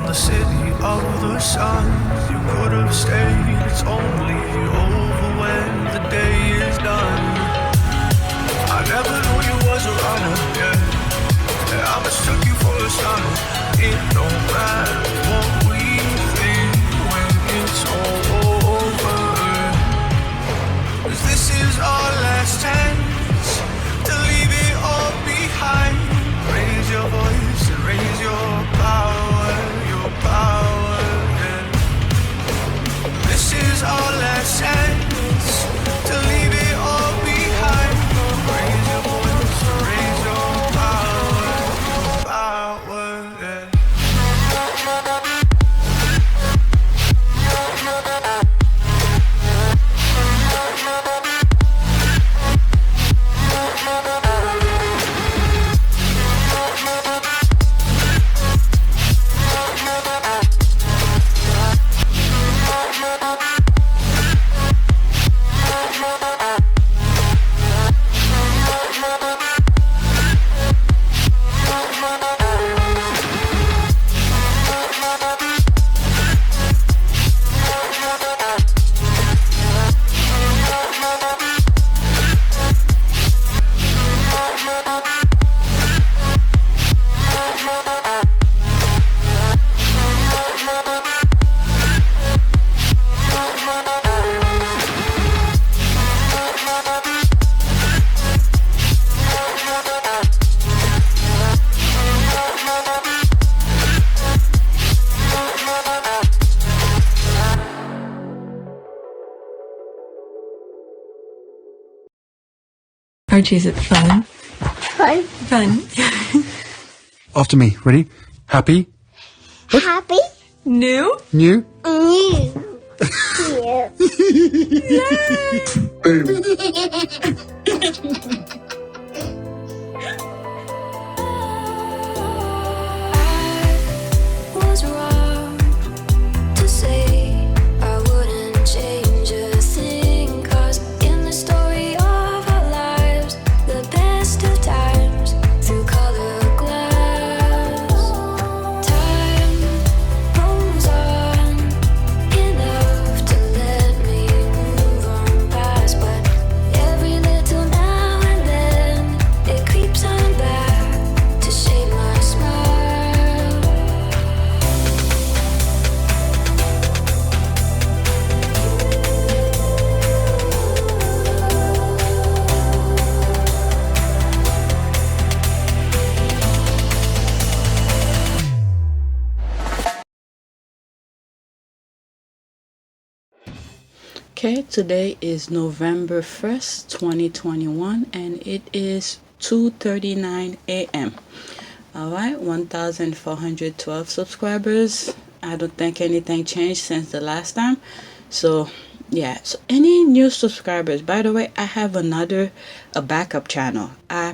the city of the sun. You could have stayed, it's only over when the day is done. I never knew you was a runner, yeah. I mistook you for a son. It don't matter what we think when it's all over. 'Cause this is our last chance to leave it all behind. Raise your voice and raise your power, yeah. This is our last chance to leave it all behind. Raise your voice and raise your power, yeah. Archie, is it fun? Fun. Fun. After me. Ready? Happy? Happy. New? New? New. Yeah. Boom. Was wrong to say I wouldn't change a thing, 'cause in the story of our lives, the best of times through color glass, time rolls on enough to let me move on past, but every little now and then it creeps on back to shape my smile. Okay, today is November 1st, 2021, and it is 2:39 a.m. Alright, 1,412 subscribers. I don't think anything changed since the last time. So, yeah. So, any new subscribers, by the way, I have a backup channel,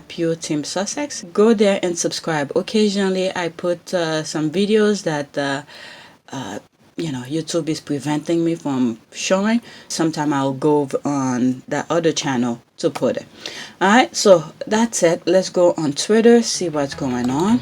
Pure Team Sussex. Go there and subscribe. Occasionally, I put some videos that YouTube is preventing me from showing. Sometime I'll go on that other channel to put it. Alright, so that's it. Let's go on Twitter, see what's going on.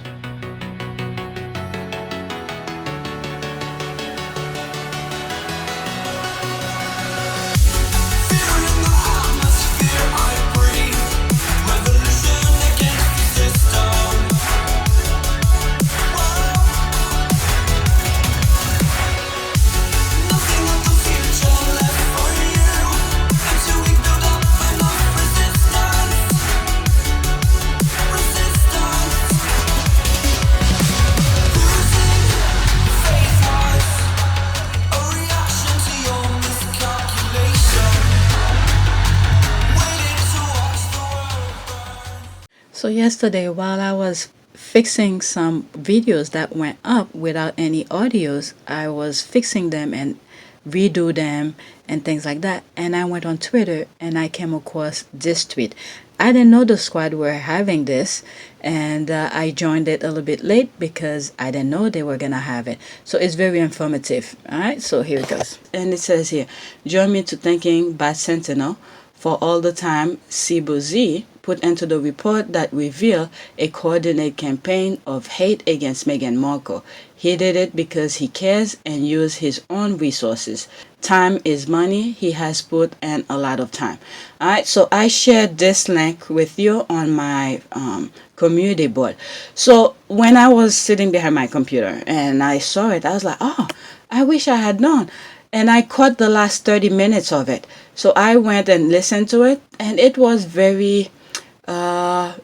So yesterday, while I was fixing some videos that went up without any audios, I was fixing them and redo them and things like that. And I went on Twitter and I came across this tweet. I didn't know the squad were having this, and I joined it a little bit late because I didn't know they were gonna have it. So it's very informative. All right, so here it goes. And it says here, join me to thanking Bad Sentinel for all the time Cebu Z put into the report that revealed a coordinated campaign of hate against Meghan Markle. He did it because he cares and used his own resources. Time is money. He has put in a lot of time. All right, so I shared this link with you on my community board. So when I was sitting behind my computer and I saw it, I was like, oh, I wish I had known. And I caught the last 30 minutes of it. So I went and listened to it, and it was very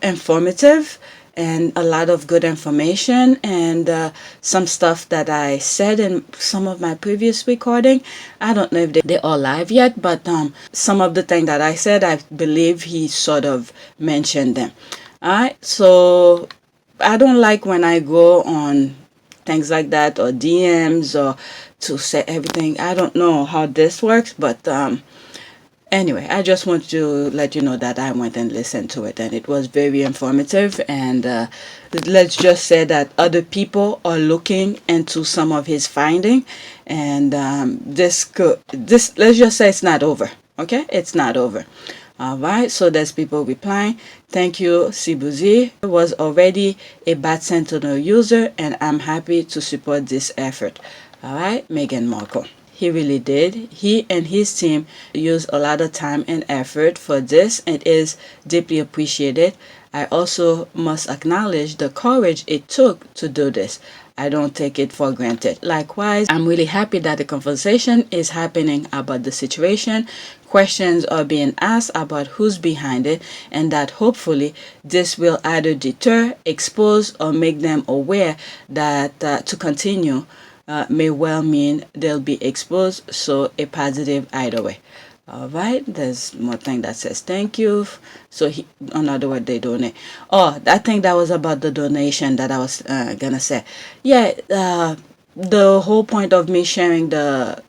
informative and a lot of good information, and some stuff that I said in some of my previous recording. I don't know if they're all live yet, but some of the things that I said, I believe he sort of mentioned them. All right, so I don't like when I go on things like that, or DMs, or to say everything. I don't know how this works, but anyway, I just want to let you know that I went and listened to it, and it was very informative. And let's just say that other people are looking into some of his finding, and this let's just say it's not over. Okay, it's not over. All right, so there's people replying. Thank you, Sibuzi. Was already a Bat Sentinel user, and I'm happy to support this effort. All right, Meghan Markle. He really did. He and his team used a lot of time and effort for this, and is deeply appreciated. I also must acknowledge the courage it took to do this. I don't take it for granted. Likewise, I'm really happy that the conversation is happening about the situation. Questions are being asked about who's behind it, and that hopefully this will either deter, expose, or make them aware that to continue may well mean they'll be exposed, so a positive either way. All right, there's more thing that says thank you. So another word, they donate. Oh, I think that was about the donation that I was gonna say. Yeah, the whole point of me sharing the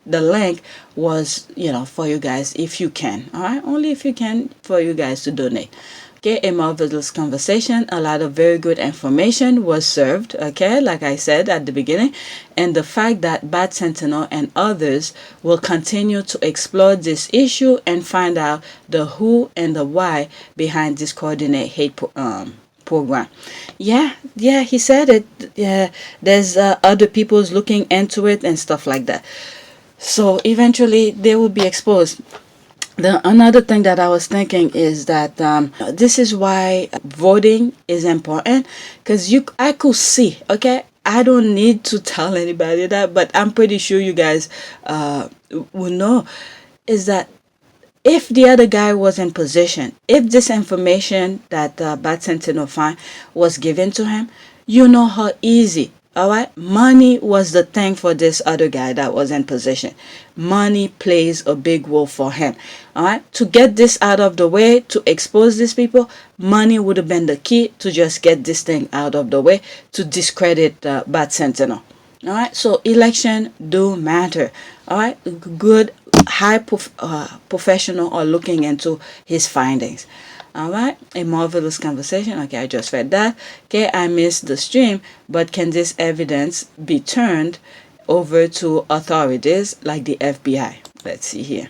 link was, for you guys, if you can. All right, only if you can, for you guys to donate. Okay, a marvelous conversation. A lot of very good information was served. Okay, like I said at the beginning, and the fact that Bat Sentinel and others will continue to explore this issue and find out the who and the why behind this coordinate hate program. Yeah, he said it. Yeah, there's other people's looking into it and stuff like that. So eventually they will be exposed. Another thing that I was thinking is that this is why voting is important, because I could see, okay, I don't need to tell anybody that, but I'm pretty sure you guys will know, is that if the other guy was in position, if this information that Bat Sentinel find was given to him, you know how easy. All right, money was the thing for this other guy that was in position. Money plays a big role for him. All right, to get this out of the way, to expose these people, money would have been the key to just get this thing out of the way, to discredit Bat Sentinel. All right, so election do matter. All right, good high professional are looking into his findings. All right, a marvelous conversation. Okay, I just read that. Okay, I missed the stream, but can this evidence be turned over to authorities like the FBI? Let's see here.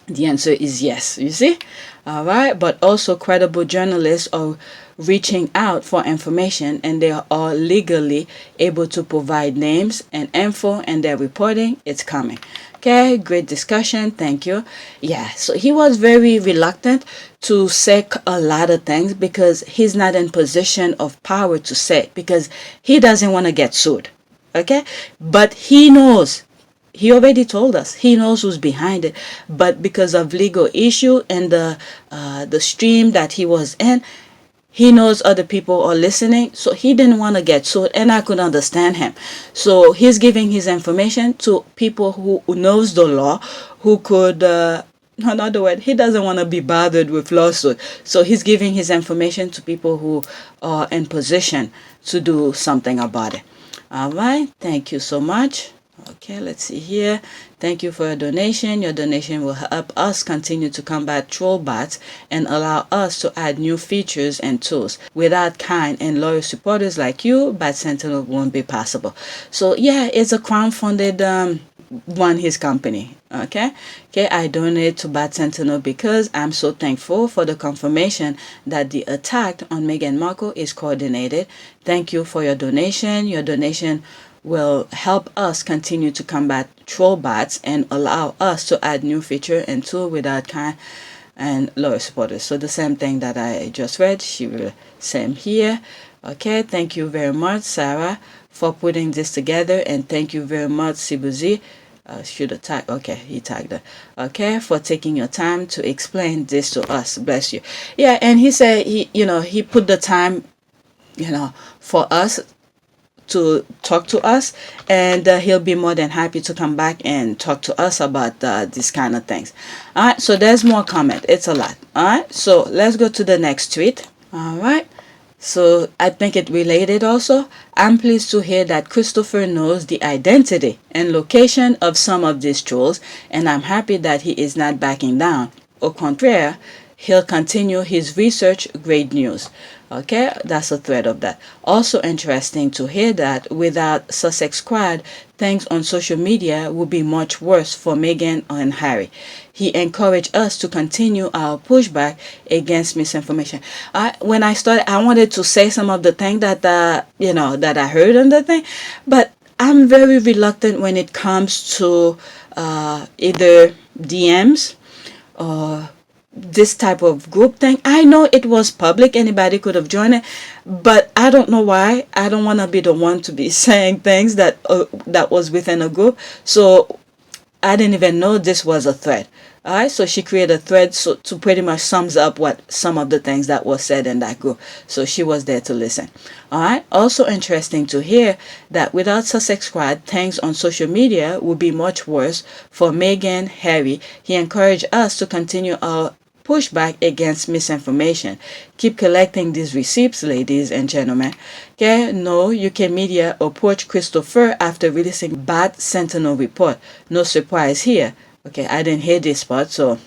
The answer is yes, you see? All right, but also credible journalists are reaching out for information, and they are all legally able to provide names and info, and their reporting, it's coming. Okay, great discussion. Thank you. Yeah, so he was very reluctant to say a lot of things because he's not in position of power to say, because he doesn't want to get sued. Okay, but he knows. He already told us he knows who's behind it, but because of legal issue and the stream that he was in, he knows other people are listening, so he didn't want to get sued, and I could understand him. So he's giving his information to people who knows the law, who could, in other words, he doesn't want to be bothered with lawsuit. So he's giving his information to people who are in position to do something about it. All right, thank you so much. Okay, let's see here. Thank you for your donation. Your donation will help us continue to combat troll bots and allow us to add new features and tools. Without kind and loyal supporters like you, Bat Sentinel won't be possible. So yeah, it's a crowdfunded run his company. Okay, I donate to Bad Sentinel because I'm so thankful for the confirmation that the attack on Meghan Markle is coordinated. Thank you for your donation. Your donation will help us continue to combat troll bots and allow us to add new feature and tool without kind and loyal supporters. So the same thing that I just read, she will same here. Okay, thank you very much, Sarah, for putting this together, and thank you very much, Sibuzi. Should have tagged. Okay, he tagged her. Okay, for taking your time to explain this to us. Bless you. Yeah, and he said he put the time, for us to talk to us, and he'll be more than happy to come back and talk to us about these kind of things. All right, so there's more comment. It's a lot. All right, so let's go to the next tweet. All right, so I think it related also. I'm pleased to hear that Christopher knows the identity and location of some of these trolls, and I'm happy that he is not backing down. Au contraire, he'll continue his research. Great news. Okay, that's a thread of that. Also interesting to hear that without Sussex Squad, things on social media would be much worse for Meghan and Harry. He encouraged us to continue our pushback against misinformation. When I started, I wanted to say some of the things that that I heard on the thing, but I'm very reluctant when it comes to either DMs or this type of group thing. I know it was public, anybody could have joined it, but I don't know why. I don't want to be the one to be saying things that was within a group. So I didn't even know this was a thread. All right, so she created a thread to pretty much sums up what some of the things that was said in that group. So she was there to listen. All right, also interesting to hear that without Sussex Squad, things on social media would be much worse for Meghan, Harry. He encouraged us to continue our pushback against misinformation. Keep collecting these receipts, ladies and gentlemen. Okay, no UK media approached Christopher after releasing Bad Sentinel report. No surprise here. Okay, I didn't hear this part, so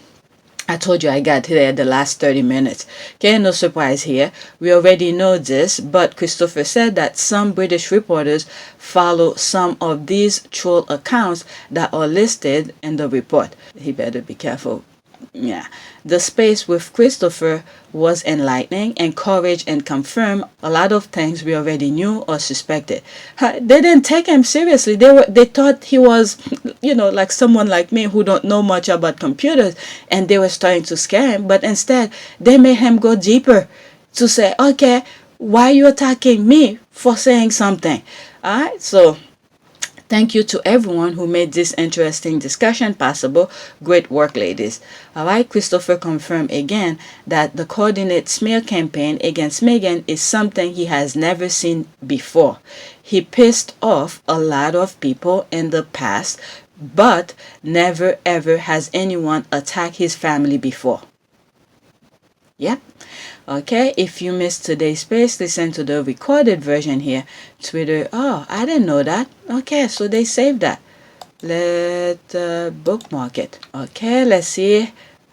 I told you I got here the last 30 minutes. Okay, no surprise here. We already know this, but Christopher said that some British reporters follow some of these troll accounts that are listed in the report. He better be careful. Yeah, the space with Christopher was enlightening, encouraged, and confirmed a lot of things we already knew or suspected. They didn't take him seriously. They thought he was, like someone like me who don't know much about computers, and they were starting to scare him. But instead, they made him go deeper to say, okay, why are you attacking me for saying something? All right, so thank you to everyone who made this interesting discussion possible. Great work, ladies. All right, Christopher confirmed again that the coordinated smear campaign against Meghan is something he has never seen before. He pissed off a lot of people in the past, but never ever has anyone attacked his family before. Yep. Okay, if you missed today's space, listen to the recorded version here. Twitter, oh, I didn't know that. Okay, so they saved that. Let's bookmark it. Okay, let's see.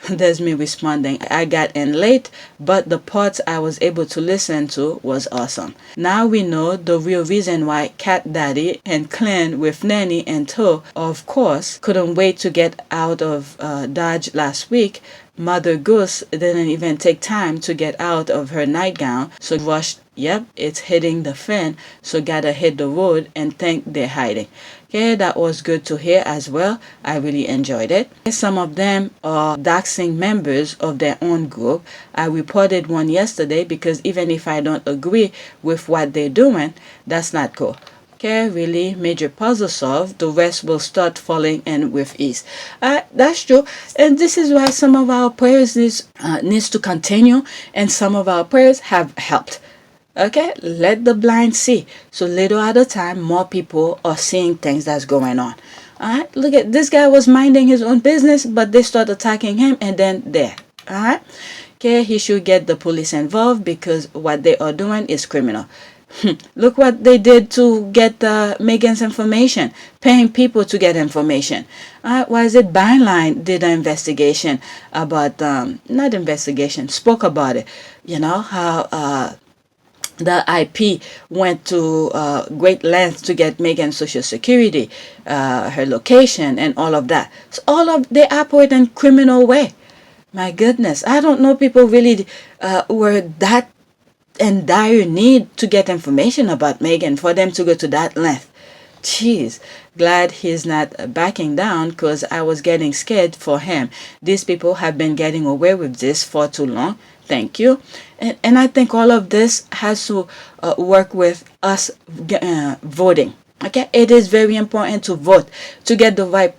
There's me responding. I got in late, but the parts I was able to listen to was awesome. Now we know the real reason why Cat Daddy and Clan with Nanny and Toe, of course, couldn't wait to get out of Dodge last week. Mother Goose didn't even take time to get out of her nightgown, so rushed. Yep, it's hitting the fan, so gotta hit the road and think they're hiding. Okay, that was good to hear as well. I really enjoyed it. Some of them are doxing members of their own group. I reported one yesterday because even if I don't agree with what they're doing, that's not cool. Okay, really major puzzle solved. The rest will start falling in with ease. That's true, and this is why some of our prayers needs to continue, and some of our prayers have helped. Okay, let the blind see. So little at a time, more people are seeing things that's going on. Alright, look at this guy was minding his own business, but they start attacking him, and then there. Alright, okay, he should get the police involved because what they are doing is criminal. Look what they did to get Meghan's information, paying people to get information. Why is it Byline did an investigation about, not investigation, spoke about it. You know, how the IP went to great lengths to get Meghan's social security, her location, and all of that. So they operate in criminal way. My goodness, I don't know people really were that in dire need to get information about Meghan for them to go to that length. Jeez, glad he's not backing down, because I was getting scared for him. These people have been getting away with this for too long. Thank you. And I think all of this has to work with us voting. Okay, it is very important to vote, to get the right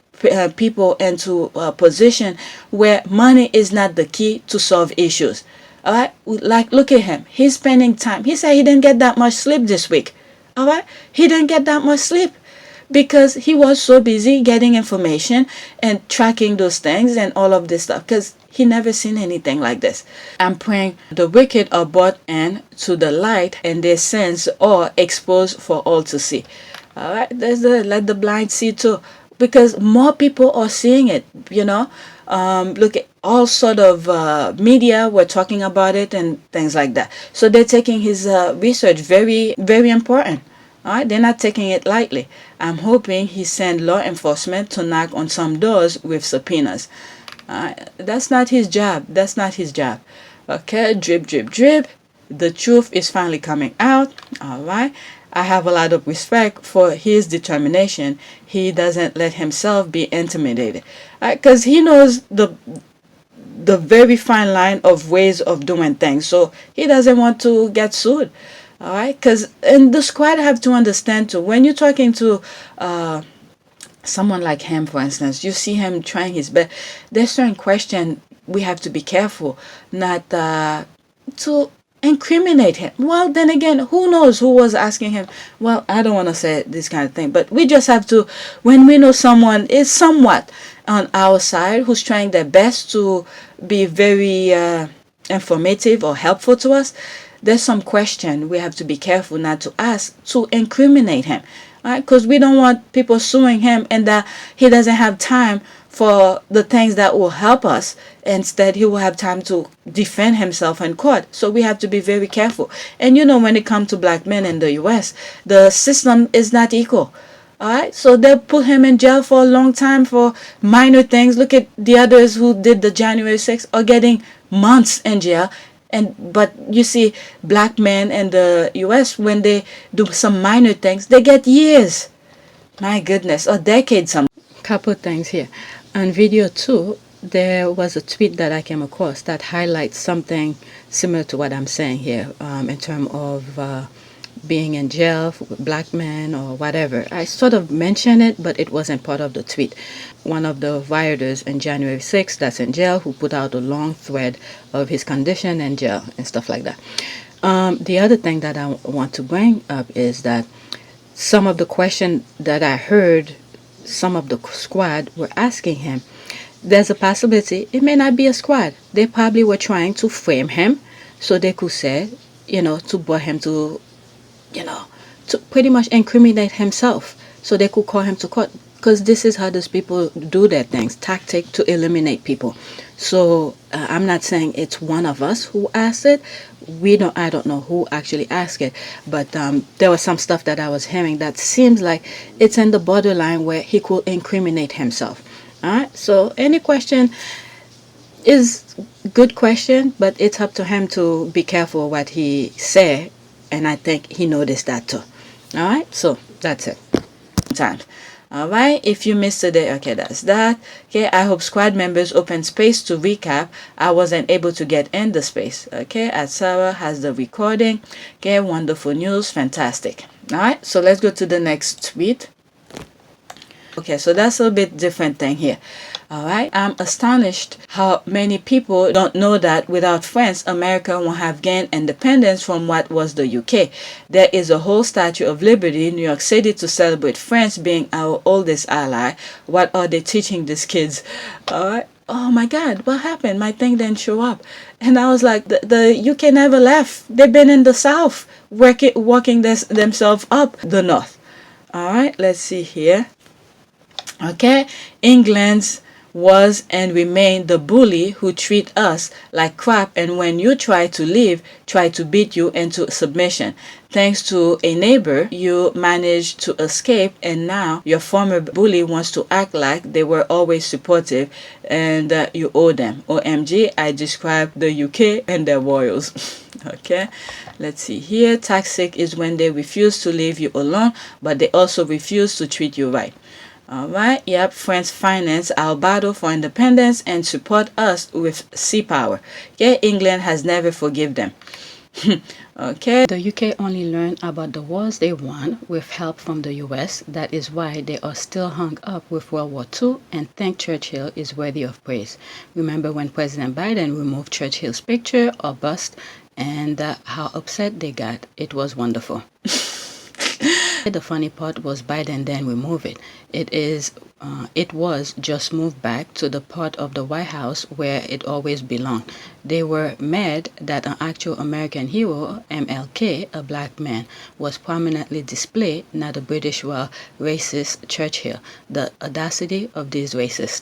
people into a position where money is not the key to solve issues. All right, like look at him. He's spending time. He said he didn't get that much sleep this week. All right, he didn't get that much sleep because he was so busy getting information and tracking those things and all of this stuff, because he never seen anything like this. I'm praying the wicked are brought in to the light and their sins are exposed for all to see. All right, let the blind see too, because more people are seeing it. Look at all sort of media were talking about it and things like that. So they're taking his research very, very important. All right, they're not taking it lightly. I'm hoping he send law enforcement to knock on some doors with subpoenas. That's not his job. That's not his job. Okay, drip, drip, drip. The truth is finally coming out. All right. I have a lot of respect for his determination. He doesn't let himself be intimidated, because he knows the very fine line of ways of doing things. So he doesn't want to get sued. All right, because and the squad have to understand too. When you're talking to someone like him, for instance, you see him trying his best. There's certain question we have to be careful not to incriminate him. Well, then again, who knows who was asking him? Well, I don't want to say this kind of thing, but we just have to, when we know someone is somewhat on our side who's trying their best to be very informative or helpful to us, there's some question we have to be careful not to ask to incriminate him. Right? Because we don't want people suing him and that he doesn't have time for the things that will help us. Instead, he will have time to defend himself in court. So we have to be very careful. And when it comes to black men in the U.S., the system is not equal. All right, so they'll put him in jail for a long time for minor things. Look at the others who did the January 6th are getting months in jail. But you see, black men in the U.S., when they do some minor things, they get years. My goodness, a decade. Some couple things here. On video 2, there was a tweet that I came across that highlights something similar to what I'm saying here, in terms of being in jail for black men or whatever. I sort of mentioned it, but it wasn't part of the tweet. One of the rioters in January 6th that's in jail, who put out a long thread of his condition in jail and stuff like that. The other thing that I want to bring up is that some of the question that I heard some of the squad were asking him, there's a possibility it may not be a squad. They probably were trying to frame him so they could say, to bring him to, to pretty much incriminate himself so they could call him to court. Because this is how those people do their things, tactic to eliminate people. So I'm not saying it's one of us who asked it. I don't know who actually asked it, but there was some stuff that I was hearing that seems like it's in the borderline where he could incriminate himself. All right. So any question is good question, but it's up to him to be careful what he say, and I think he noticed that too. All right. So that's it. Time. All right, if you missed today, okay, that's that. Okay, I hope squad members open space to recap. I wasn't able to get in the space. Okay, as Sarah has the recording. Okay, wonderful news, fantastic. All right, so let's go to the next tweet. Okay, so that's a bit different thing here. All right, I'm astonished how many people don't know that without France, America won't have gained independence from what was the UK. There is a whole Statue of Liberty in New York City to celebrate France being our oldest ally. What are they teaching these kids? All right. Oh my God, what happened? My thing didn't show up. And I was like, the UK never left. They've been in the South, walking themselves up the North. All right, let's see here. Okay, England's was and remain the bully who treat us like crap, and when you try to leave, try to beat you into submission. Thanks to a neighbor, you managed to escape, and now your former bully wants to act like they were always supportive and you owe them. OMG, I describe the UK and their royals. Okay, let's see here. Toxic is when they refuse to leave you alone, but they also refuse to treat you right. Alright, yep, France finance our battle for independence and support us with sea power. Okay, England has never forgive them. Okay, the UK only learned about the wars they won with help from the US. That is why they are still hung up with World War II and think Churchill is worthy of praise. Remember when President Biden removed Churchill's picture or bust and how upset they got? It was wonderful. The funny part was Biden then removed it. It was just moved back to the part of the White House where it always belonged. They were mad that an actual American hero, MLK, a black man, was prominently displayed, not a British racist Churchill. The audacity of these racists.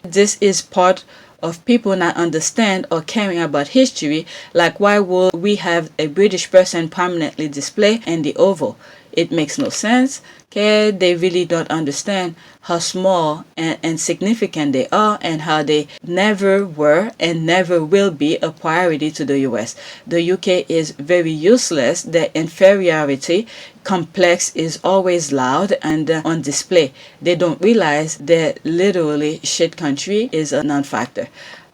This is part of people not understand or caring about history. Like, why would we have a British person prominently displayed in the Oval? It makes no sense. Okay, they really don't understand how small and significant they are, and how they never were and never will be a priority to the US. The UK is very useless. Their inferiority complex is always loud and on display. They don't realize that literally shit country is a non-factor.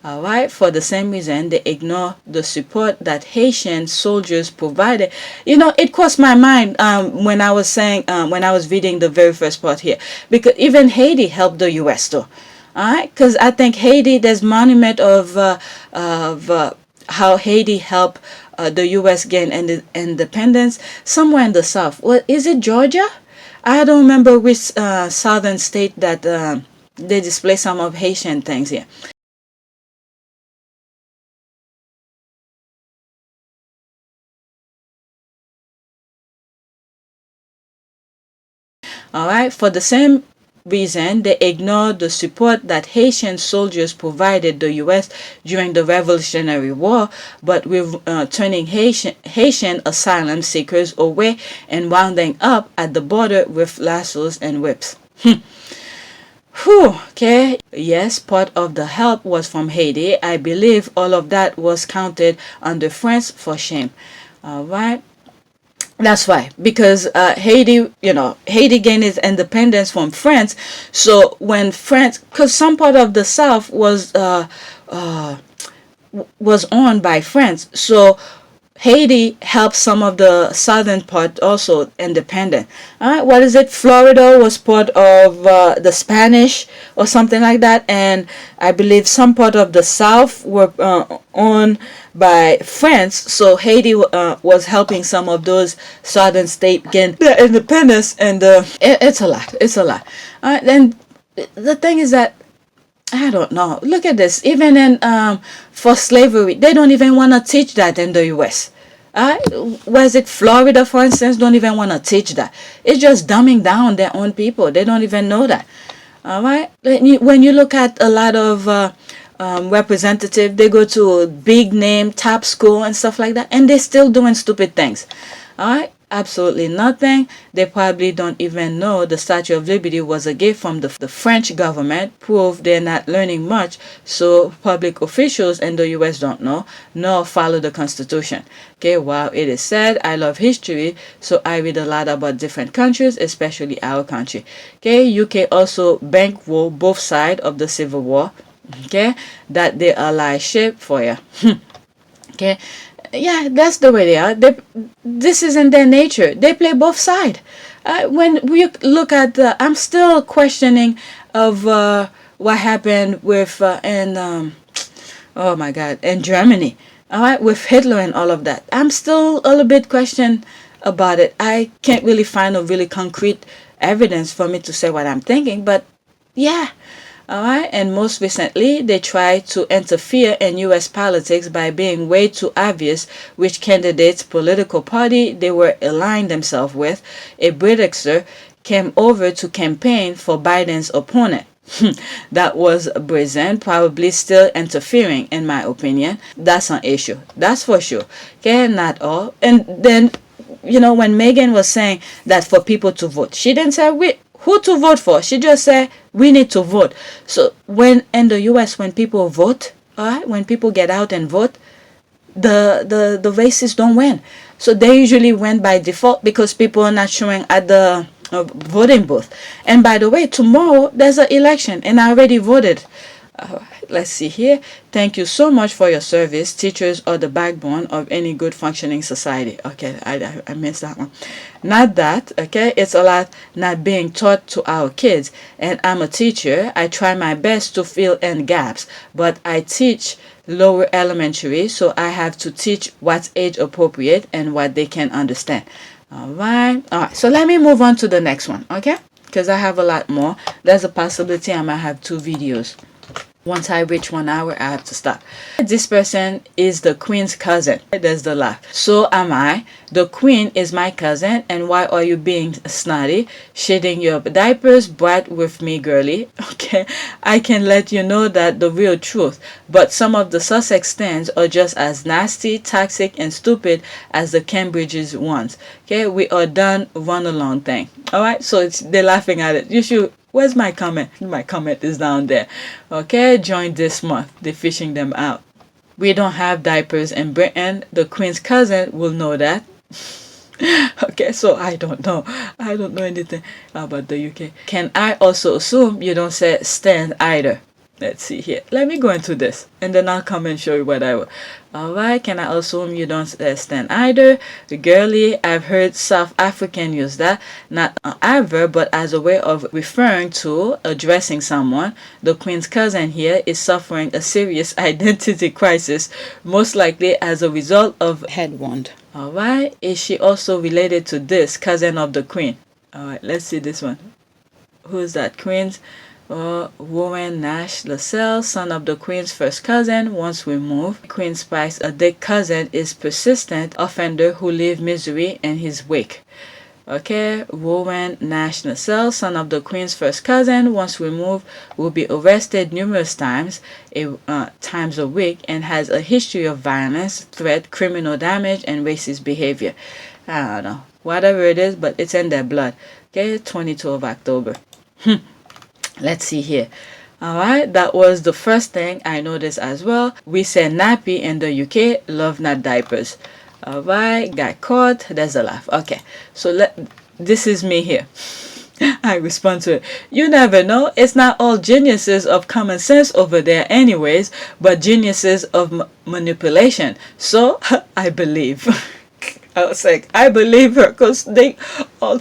Alright, for the same reason, they ignore the support that Haitian soldiers provided. You know, it crossed my mind when I was saying, when I was reading the very first part here, because even Haiti helped the US too. Alright, because I think Haiti, there's monument of how Haiti helped the US gain independence somewhere in the south. Well, is it Georgia? I don't remember which southern state that they display some of Haitian things here. Alright, for the same reason, they ignored the support that Haitian soldiers provided the US during the Revolutionary War, but with turning Haitian asylum seekers away and rounding up at the border with lassos and whips. Whew, okay. Yes, part of the help was from Haiti. I believe all of that was counted under France for shame. Alright. That's why, because Haiti, Haiti gained its independence from France. So when France, because some part of the South was owned by France, so Haiti helped some of the southern part also independent. What is it? Florida was part of the Spanish or something like that, and I believe some part of the South were owned by France. So Haiti was helping some of those southern states gain their independence, and it's a lot. It's a lot. Then the thing is that, I don't know. Look at this. Even in for slavery, they don't even want to teach that in the U.S. Was it Florida, for instance? Don't even want to teach that. It's just dumbing down their own people. They don't even know that. All right. When you look at a lot of representatives, they go to a big name, top school, and stuff like that, and they're still doing stupid things. All right. Absolutely nothing. They probably don't even know the Statue of Liberty was a gift from the French government. Prove they're not learning much. So public officials in the US don't know, nor follow the Constitution. Okay, while it is said, I love history, so I read a lot about different countries, especially our country. Okay, UK also bankroll both sides of the Civil War. Okay, that they ally ship for you. Okay. Yeah, that's the way they are. This isn't their nature. They play both sides. When we look at I'm still questioning of what happened with oh my God, in Germany. All right, with Hitler and all of that. I'm still a little bit questioned about it. I can't really find a really concrete evidence for me to say what I'm thinking, but yeah. Alright, and most recently, they tried to interfere in U.S. politics by being way too obvious which candidate's political party they were aligned themselves with. A Britixer came over to campaign for Biden's opponent. that was brazen, probably still interfering, in my opinion. That's an issue. That's for sure. Okay, not all. And then, when Meghan was saying that for people to vote, she didn't say who to vote for. She just said we need to vote. So when in the US, when people vote, all right, when people get out and vote, the racists don't win. So they usually win by default because people are not showing at the voting booth. And by the way, tomorrow there's an election and I already voted. Let's see here. Thank you so much for your service. Teachers are the backbone of any good functioning society. Okay, I missed that one. Not that, okay? It's a lot not being taught to our kids. And I'm a teacher. I try my best to fill in gaps. But I teach lower elementary, so I have to teach what's age appropriate and what they can understand. All right. So let me move on to the next one, okay? Because I have a lot more. There's a possibility I might have 2 videos. Once I reach 1 hour, I have to stop. This person is the Queen's cousin. There's the laugh. So am I. The Queen is my cousin. And why are you being snotty? Shitting your diapers? Brat with me, girly. Okay. I can let you know that the real truth. But some of the Sussex stands are just as nasty, toxic, and stupid as the Cambridge's ones. Okay. We are done run along thing. Alright. So they're laughing at it. You should. Where's my comment? My comment is down there. Okay, join this month. They're fishing them out. We don't have diapers in Britain. The Queen's cousin will know that. Okay, so I don't know. I don't know anything about the UK. Can I also assume you don't say stand either? Let's see here. Let me go into this and then I'll come and show you what I will. Alright, can I assume you don't stand either? Girly, I've heard South African use that, not an adverb, but as a way of referring to addressing someone. The Queen's cousin here is suffering a serious identity crisis, most likely as a result of head wound. Alright, is she also related to this cousin of the Queen? Alright, let's see this one. Who's that? Queen's Warren Nash Lascelles, son of the Queen's first cousin, once removed. Queen Spice, a dead cousin, is persistent offender who leave misery in his wake. Okay, Warren Nash Lascelles, son of the Queen's first cousin, once removed, will be arrested numerous times a week and has a history of violence, threat, criminal damage, and racist behavior. I don't know, whatever it is, but it's in their blood. Okay, 22 of October. Let's see here. Alright, that was the first thing I noticed as well. We say nappy in the UK, love not diapers. Alright, got caught. There's a laugh. Okay, so this is me here. I respond to it. You never know. It's not all geniuses of common sense over there anyways, but geniuses of manipulation. So, I believe. I was like, I believe her because they all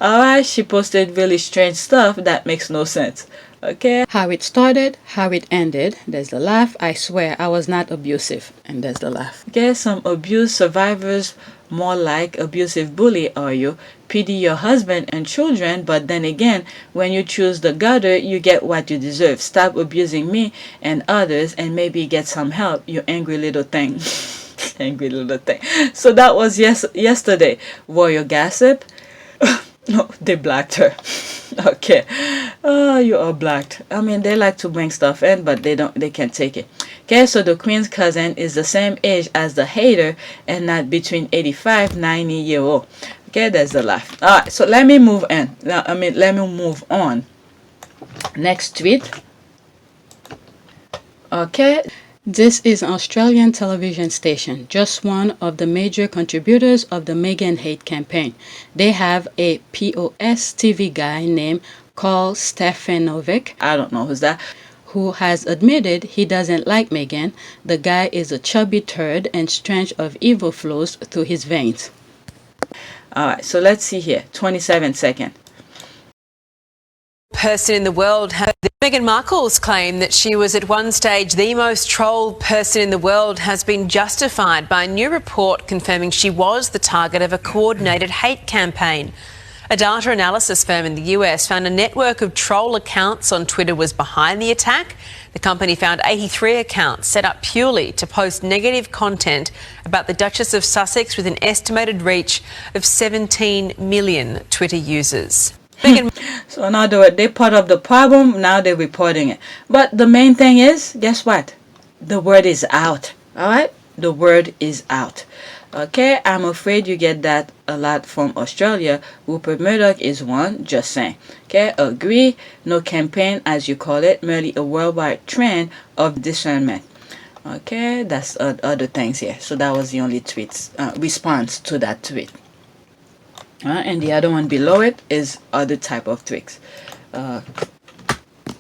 Alright, she posted really strange stuff that makes no sense. Okay, how it started, how it ended. There's the laugh. I swear I was not abusive. And there's the laugh. Okay, some abuse survivors, more like abusive bully are you. Pity your husband and children, but then again, when you choose the gutter, you get what you deserve. Stop abusing me and others and maybe get some help, you angry little thing. Angry little thing. So that was yesterday. Royal gossip. No, they blacked her. Okay. Oh, you are blacked. I mean, they like to bring stuff in, but they can't take it. Okay, so the Queen's cousin is the same age as the hater and not between 85, 90-year-old. Okay, there's the laugh. All right, so let me move in. Let me move on. Next tweet. Okay. This is an Australian television station, just one of the major contributors of the Meghan hate campaign. They have a POS TV guy named Carl Stefanovic, I don't know who's that, who has admitted he doesn't like Meghan. The guy is a chubby turd and stench of evil flows through his veins. Alright, so let's see here, 27 seconds. Person in the world. Meghan Markle's claim that she was at one stage the most trolled person in the world has been justified by a new report confirming she was the target of a coordinated hate campaign. A data analysis firm in the US found a network of troll accounts on Twitter was behind the attack. The company found 83 accounts set up purely to post negative content about the Duchess of Sussex with an estimated reach of 17 million Twitter users. Meghan So in other words, they're part of the problem, now they're reporting it. But the main thing is, guess what? The word is out. Alright? The word is out. Okay, I'm afraid you get that a lot from Australia. Rupert Murdoch is one, just saying. Okay, agree, no campaign as you call it, merely a worldwide trend of discernment. Okay, that's other things here. So that was the only response to that tweet. And the other one below it is other type of tweets.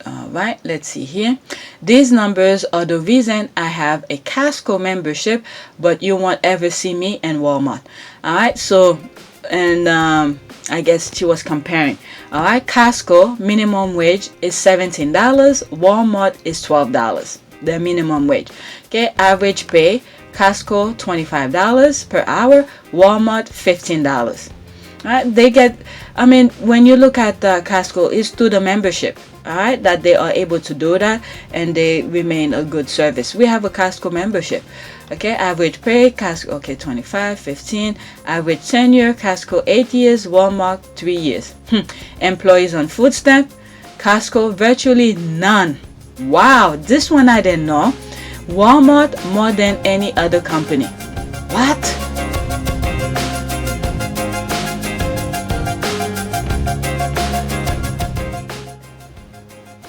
Alright, let's see here. These numbers are the reason I have a Costco membership, but you won't ever see me in Walmart. Alright, so, and I guess she was comparing. Alright, Costco minimum wage is $17. Walmart is $12. The minimum wage. Okay, average pay, Costco $25 per hour, Walmart $15. Alright, they get, I mean, when you look at Costco, it's through the membership. Alright, that they are able to do that and they remain a good service. We have a Costco membership. Okay, average pay, Costco, okay, 25, 15. Average tenure, Costco 8 years, Walmart 3 years. Employees on food stamp, Costco virtually none. Wow, this one I didn't know. Walmart more than any other company. What?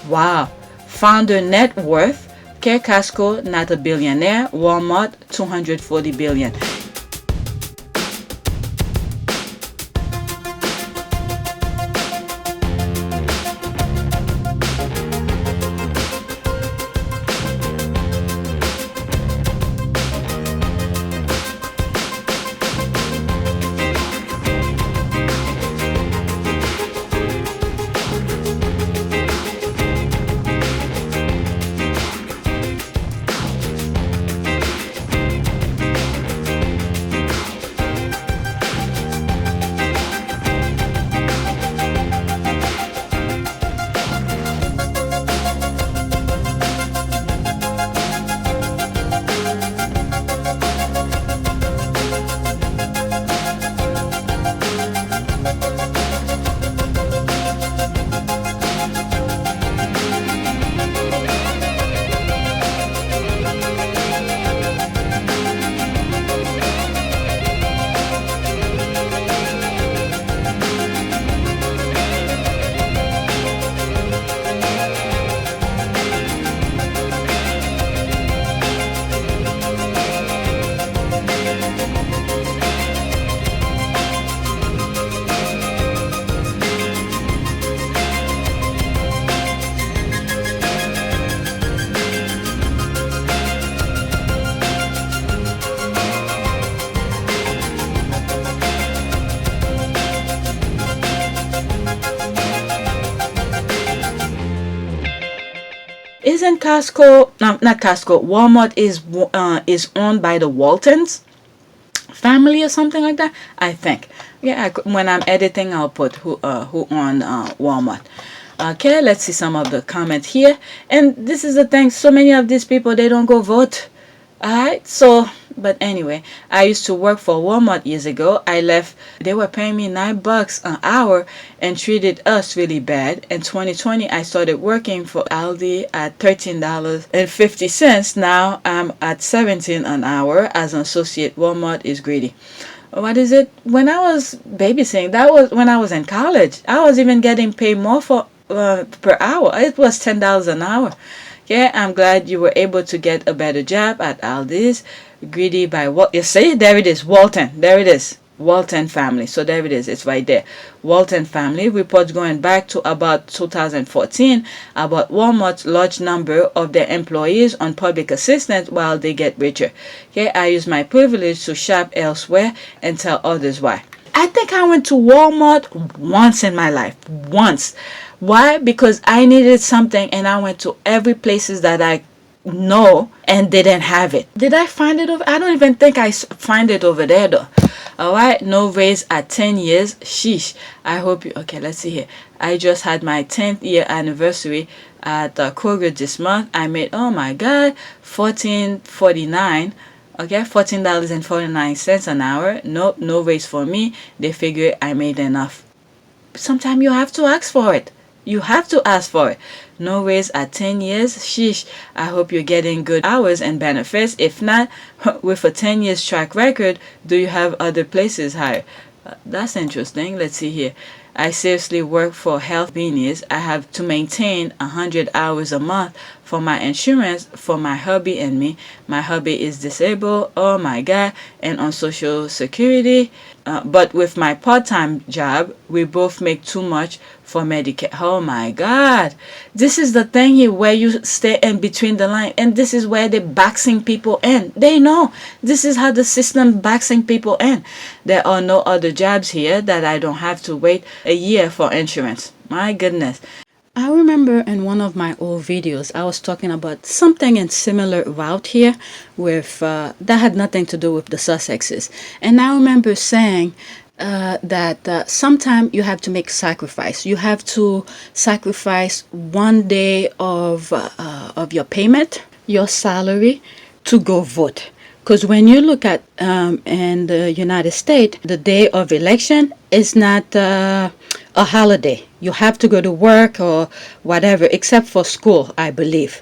Wow. Founder net worth. Okay, Costco not a billionaire. Walmart 240 billion. Isn't Costco, no, not Costco, Walmart is owned by the Waltons family or something like that? I think. Yeah, when I'm editing, I'll put who on Walmart. Okay, let's see some of the comments here. And this is the thing, so many of these people, they don't go vote. Alright, so, but anyway, I used to work for Walmart years ago. I left, they were paying me $9 an hour and treated us really bad. In 2020, I started working for Aldi at $13.50. Now I'm at $17 an hour as an associate. Walmart is greedy. What is it? When I was babysitting, that was when I was in college. I was even getting paid more for per hour. It was $10 an hour. Yeah, I'm glad you were able to get a better job at Aldi's. Greedy by what you say? There it is, Walton. There it is, Walton family. So there it is. It's right there. Walton family reports going back to about 2014 about Walmart's large number of their employees on public assistance while they get richer. Okay, I use my privilege to shop elsewhere and tell others why. I think I went to Walmart once in my life. Once. Why? Because I needed something and I went to every places that I know and they didn't have it. Did I find it over? I don't even think I find it over there though. Alright, no raise at 10 years. Sheesh. I hope you, okay, let's see here. I just had my 10th year anniversary at Kroger this month. I made, oh my God, $14.49. Okay, $14.49 an hour. Nope, no raise for me. They figure I made enough. sometimes you have to ask for it. You have to ask for it. No raise at 10 years. Sheesh. I hope you're getting good hours and benefits. If not, with a 10 years track record, do you have other places higher? That's interesting. Let's see here. I seriously work for health beanies. I have to maintain 100 hours a month for my insurance for my hubby and me. My hubby is disabled. Oh my God. And on Social Security. But with my part-time job, we both make too much for Medicare. Oh my God. This is the thing here where you stay in between the line. And this is where they're boxing people in. They know. This is how the system boxing people in. There are no other jobs here that I don't have to wait a year for insurance. My goodness. I remember in one of my old videos, I was talking about something in similar route here with that had nothing to do with the Sussexes. And I remember saying that sometimes you have to make sacrifice. You have to sacrifice one day of your payment, your salary, to go vote. Because when you look at in the United States, the day of election is not a holiday. You have to go to work or whatever, except for school, I believe.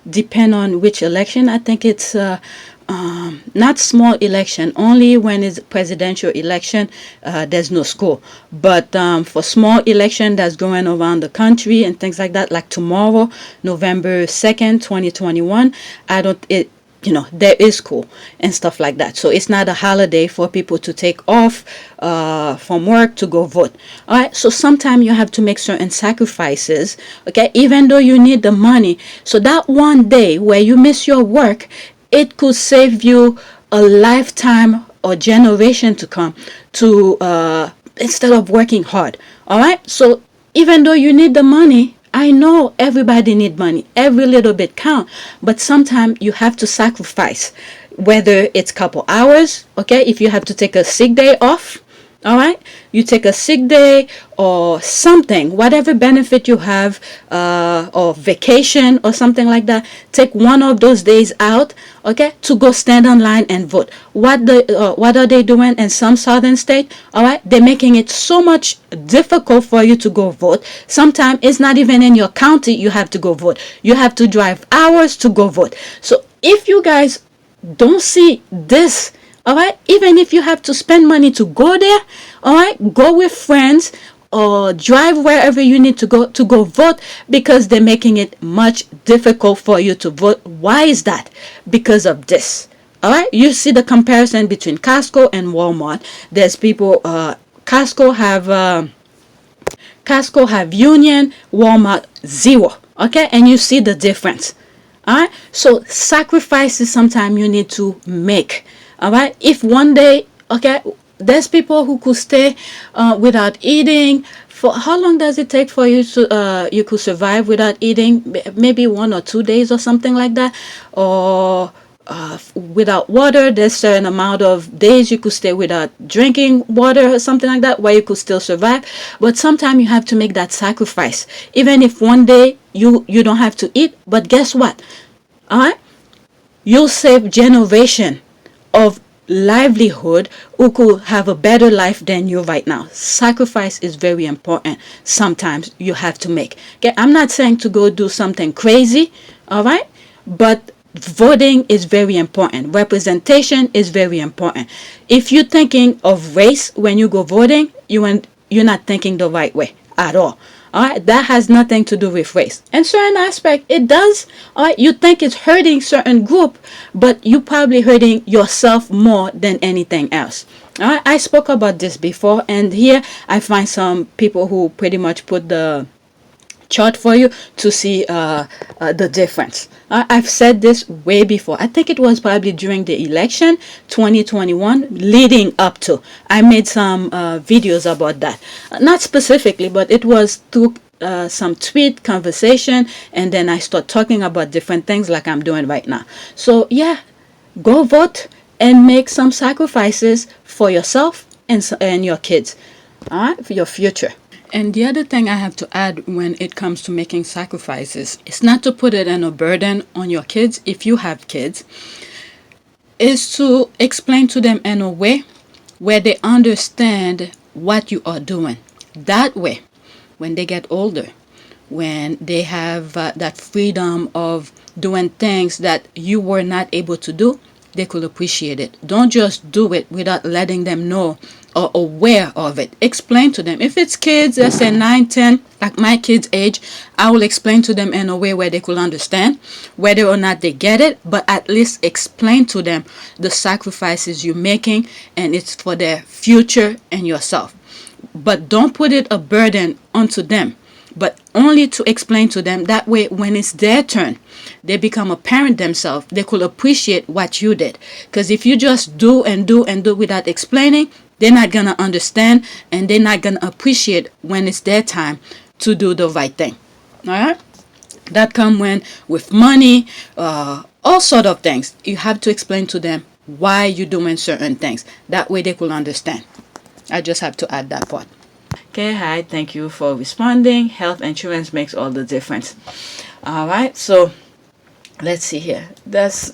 Depend on which election. I think it's not small election. Only when it's presidential election, there's no school. But for small election that's going around the country and things like that, like tomorrow, November 2nd, 2021, there is school and stuff like that. So it's not a holiday for people to take off from work to go vote. All right. So sometimes you have to make certain sacrifices. Okay. Even though you need the money. So that one day where you miss your work, it could save you a lifetime or generation to come to instead of working hard. All right. So even though you need the money, I know everybody need money. Every little bit count. But sometimes you have to sacrifice. Whether it's couple hours, okay? If you have to take a sick day off, all right? You take a sick day or something, whatever benefit you have, or vacation or something like that. Take one of those days out, okay, to go stand online and vote. What are they doing in some southern state? All right, they're making it so much difficult for you to go vote. Sometimes it's not even in your county you have to go vote. You have to drive hours to go vote. So if you guys don't see this, all right, even if you have to spend money to go there, all right, go with friends or drive wherever you need to go vote, because they're making it much difficult for you to vote. Why is that? Because of this. All right, you see the comparison between Costco and Walmart. There's people, Costco have union, Walmart zero. Okay, and you see the difference. All right, so sacrifices sometimes you need to make. All right, if one day, okay, there's people who could stay without eating. For how long does it take for you to you could survive without eating? Maybe 1 or 2 days or something like that. Or without water, there's a certain amount of days you could stay without drinking water or something like that, where you could still survive. But sometimes you have to make that sacrifice, even if one day you don't have to eat. But guess what? All right, you'll save generation of livelihood who could have a better life than you right now. Sacrifice is very important. Sometimes you have to make. Okay, I'm not saying to go do something crazy, all right, but voting is very important. Representation is very important. If you're thinking of race when you go voting, you're not thinking the right way at all. All right, that has nothing to do with race. In certain aspect, it does. All right, you think it's hurting certain group, but you probably hurting yourself more than anything else. All right, I spoke about this before, and here I find some people who pretty much put the chart for you to see the difference. I've said this way before. I think it was probably during the election 2021 leading up to. I made some videos about that. Not specifically, but it was through some tweet conversation, and then I start talking about different things like I'm doing right now. So yeah, go vote and make some sacrifices for yourself and your kids, all right, for your future. And the other thing I have to add when it comes to making sacrifices is not to put it in a burden on your kids, if you have kids, is to explain to them in a way where they understand what you are doing. That way, when they get older, when they have that freedom of doing things that you were not able to do, they could appreciate it. Don't just do it without letting them know or aware of it. Explain to them. If it's kids, let's say 9, 10, like my kids' age, I will explain to them in a way where they could understand, whether or not they get it, but at least explain to them the sacrifices you're making, and it's for their future and yourself. But don't put it a burden onto them, but only to explain to them. That way, when it's their turn, they become a parent themselves. They could appreciate what you did. Because if you just do and do and do without explaining, they're not going to understand, and they're not going to appreciate when it's their time to do the right thing. All right? That come when with money, all sort of things. You have to explain to them why you're doing certain things. That way they could understand. I just have to add that part. Okay, hi, thank you for responding. Health insurance makes all the difference. All right, so let's see here. That's,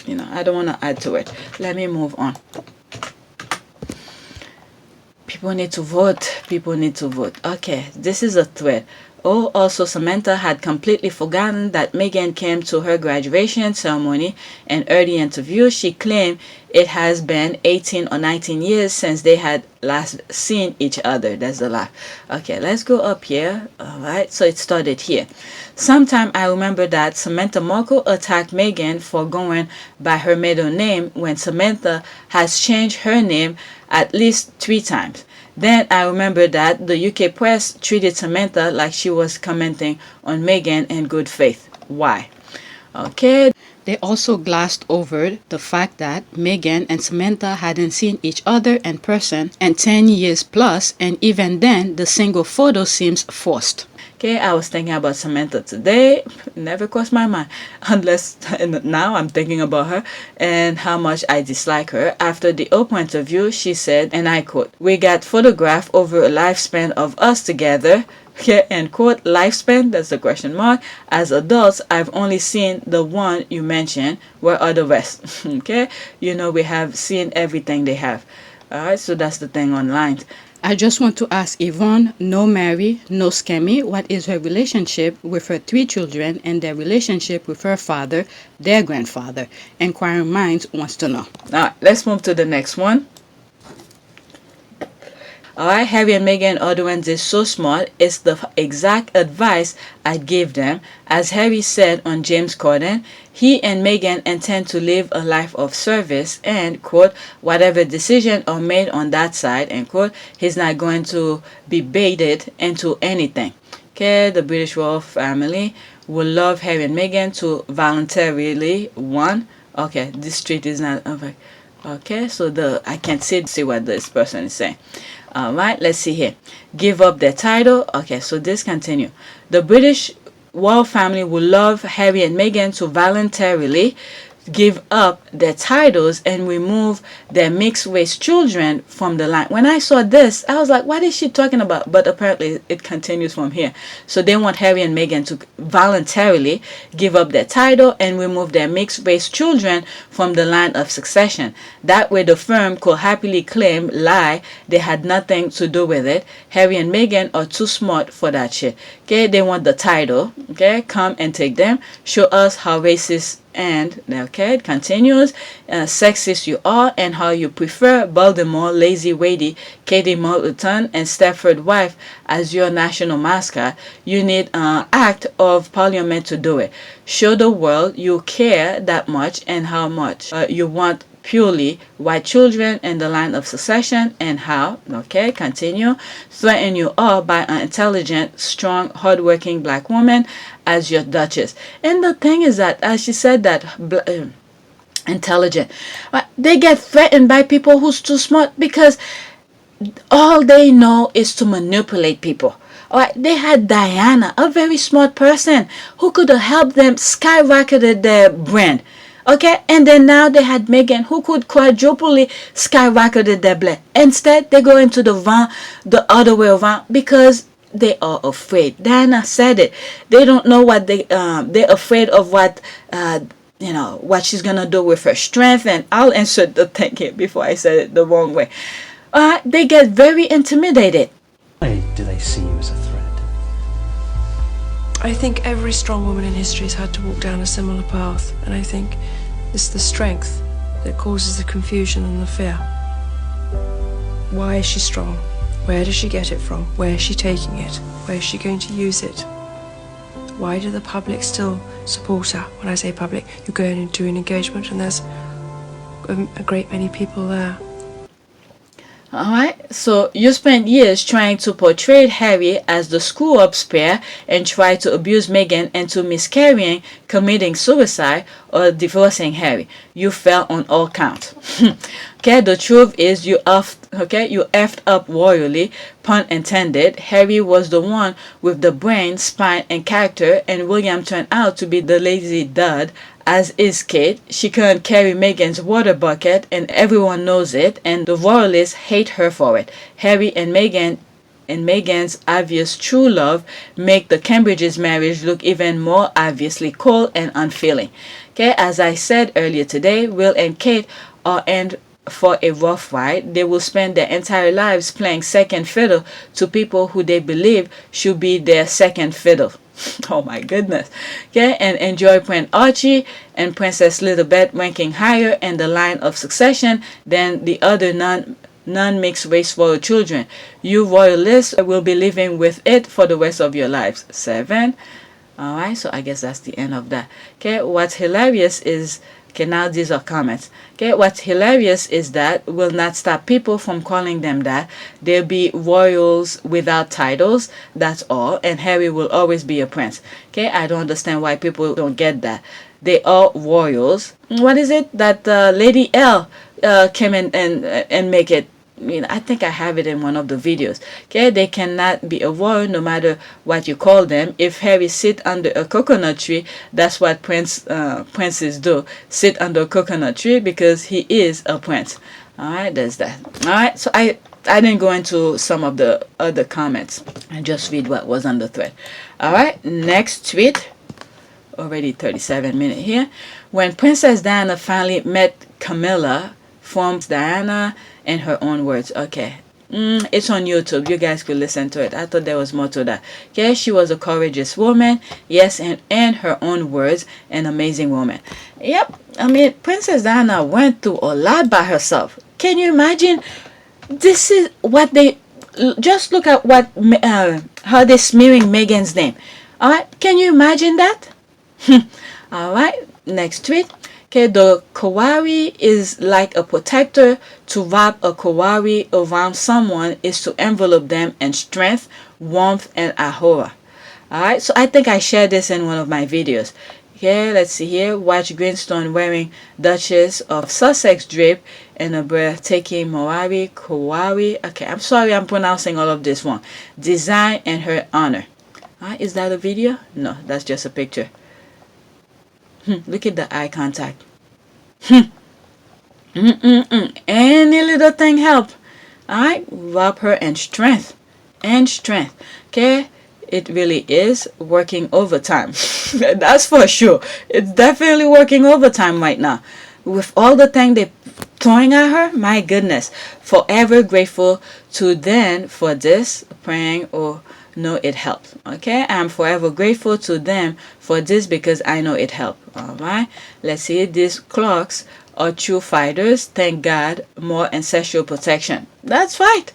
I don't want to add to it. Let me move on. People need to vote. People need to vote. Okay, this is a thread. Oh, also Samantha had completely forgotten that Meghan came to her graduation ceremony and early interview. She claimed it has been 18 or 19 years since they had last seen each other. That's the laugh. Okay, let's go up here. All right, so it started here. Sometime I remember that Samantha Markle attacked Meghan for going by her middle name when Samantha has changed her name at least 3 times. Then I remember that the UK press treated Samantha like she was commenting on Meghan in good faith. Why? Okay. They also glossed over the fact that Meghan and Samantha hadn't seen each other in person in 10 years plus, and even then, the single photo seems forced. Okay, I was thinking about Samantha today. Never crossed my mind. Unless now I'm thinking about her and how much I dislike her. After the Oprah interview, she said, and I quote, "We got photographed over a lifespan of us together." Okay, end quote. Lifespan, that's the question mark. As adults, I've only seen the one you mentioned. Where are the rest? Okay, we have seen everything they have. Alright, so that's the thing online. I just want to ask Yvonne, no marry, no scammy, what is her relationship with her 3 children and their relationship with her father, their grandfather? Inquiring Minds wants to know. Alright, let's move to the next one. Alright, Harry and Meghan are doing this so smart. It's the exact advice I gave them. As Harry said on James Corden, he and Meghan intend to live a life of service and, quote, whatever decisions are made on that side, end quote, he's not going to be baited into anything. Okay, the British royal family will love Harry and Meghan to voluntarily, one, okay, this street is not over. Okay, so I can't see what this person is saying. Alright, let's see here. Give up their title. Okay, so this continue. The British royal family will love Harry and Meghan to voluntarily give up their titles and remove their mixed-race children from the line. When I saw this, I was like, what is she talking about? But apparently it continues from here. So they want Harry and Meghan to voluntarily give up their title and remove their mixed-race children from the line of succession. That way the firm could happily claim, lie, they had nothing to do with it. Harry and Meghan are too smart for that shit. Okay, they want the title. Okay, come and take them. Show us how racist and, okay, it continues, sexist you are and how you prefer Baltimore, Lazy Wadey, Katie Middleton, and Stepford wife as your national mascot. You need an act of parliament to do it. Show the world you care that much and how much you want purely white children in the line of succession and how, okay, continue, threaten you all by an intelligent, strong, hardworking black woman as your duchess. And the thing is that, as she said that, intelligent, they get threatened by people who's too smart because all they know is to manipulate people. Alright, they had Diana, a very smart person who could have helped them skyrocketed their brand. Okay, and then now they had Meghan, who could quadruply skyrocketed their brand. Instead, they go into the other way around because they are afraid. Diana said it. They don't know what they're afraid of what what she's gonna do with her strength. And I'll insert the thing here before I said it the wrong way. They get very intimidated. Why do they see you as a threat? I think every strong woman in history has had to walk down a similar path, and I think it's the strength that causes the confusion and the fear. Why is she strong? Where does she get it from? Where is she taking it? Where is she going to use it? Why do the public still support her? When I say public, you go in and do an engagement and there's a great many people there. Alright, so you spent years trying to portray Harry as the screw-up pair and try to abuse Meghan into miscarrying, committing suicide, or divorcing Harry. You fell on all counts. Okay, the truth is you effed up royally, pun intended. Harry was the one with the brain, spine, and character, and William turned out to be the lazy dud. As is Kate. She couldn't carry Meghan's water bucket, and everyone knows it, and the royalists hate her for it. Harry and Meghan's obvious true love make the Cambridge's marriage look even more obviously cold and unfeeling. Okay, as I said earlier today, Will and Kate are in for a rough ride. They will spend their entire lives playing second fiddle to people who they believe should be their second fiddle. Oh my goodness. Okay, and enjoy Prince Archie and Princess Elizabeth ranking higher in the line of succession than the other non-mixed race royal children. You royalists will be living with it for the rest of your lives. 7. Alright, so I guess that's the end of that. Okay, what's hilarious is, okay, now these are comments. Okay, what's hilarious is that will not stop people from calling them that. They'll be royals without titles, that's all, and Harry will always be a prince. Okay, I don't understand why people don't get that. They are royals. What is it that Lady L came in and make it? I think I have it in one of the videos. Okay, they cannot be a royal no matter what you call them. If Harry sit under a coconut tree, that's what princes do. Sit under a coconut tree because he is a prince. Alright, there's that. Alright, so I didn't go into some of the other comments. I just read what was on the thread. Alright, next tweet. Already 37 minutes here. When Princess Diana finally met Camilla, from Diana in her own words. Okay, it's on YouTube. You guys could listen to it. I thought there was more to that. Okay, she was a courageous woman. Yes, and in her own words, an amazing woman. Yep, I mean, Princess Diana went through a lot by herself. Can you imagine? This is what they... Just look at what how they're smearing Meghan's name. Alright, can you imagine that? Alright, next tweet. Okay, the kawari is like a protector. To wrap a kawari around someone is to envelope them in strength, warmth, and ahura. Alright, so I think I shared this in one of my videos. Okay, let's see here. Watch Greenstone wearing Duchess of Sussex drape in a breathtaking Mawari kawari. Okay, I'm sorry I'm pronouncing all of this wrong. Design in her honor. Alright, is that a video? No, that's just a picture. Look at the eye contact. Any little thing help. Alright, wrap her in strength. And strength. Okay, it really is working overtime. That's for sure. It's definitely working overtime right now. With all the thing they're throwing at her, my goodness. Forever grateful to them for this, praying or know it helped. Okay, I'm forever grateful to them for this because I know it helped. Alright, let's see. These clocks are true fighters. Thank God, more ancestral protection. That's right.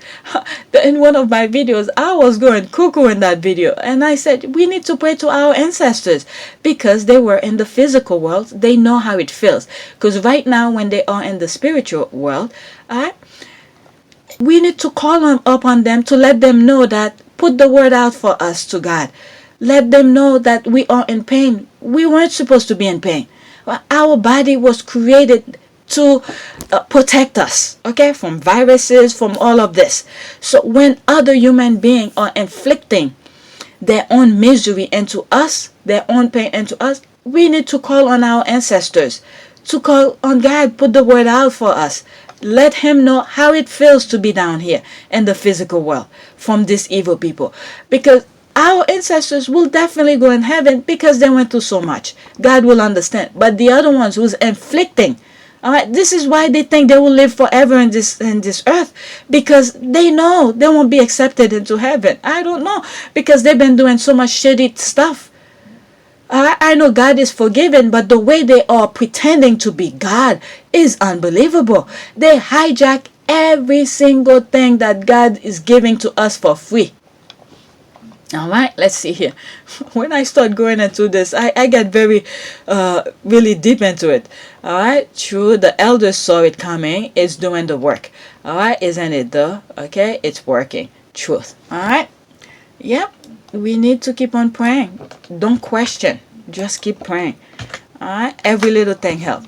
In one of my videos, I was going cuckoo in that video, and I said we need to pray to our ancestors because they were in the physical world. They know how it feels. Because right now, when they are in the spiritual world, we need to call upon them to let them know that. Put the word out for us to God. Let them know that we are in pain. We weren't supposed to be in pain. Our body was created to protect us, okay, from viruses, from all of this. So when other human beings are inflicting their own misery into us, their own pain into us, we need to call on our ancestors, to call on God, put the word out for us. Let him know how it feels to be down here in the physical world from these evil people. Because our ancestors will definitely go in heaven because they went through so much. God will understand. But the other ones who's inflicting All right, this is why they think they will live forever in this earth, because they know they won't be accepted into heaven. I don't know, because they've been doing so much shitty stuff. I know God is forgiven, but the way they are pretending to be God is unbelievable. They hijack every single thing that God is giving to us for free. All right, let's see here. When I start going into this, I get very, really deep into it. All right, true, the elders saw it coming. It's doing the work. All right, isn't it though? Okay, it's working. Truth. All right, yep, we need to keep on praying. Don't question, just keep praying. All right, every little thing helps.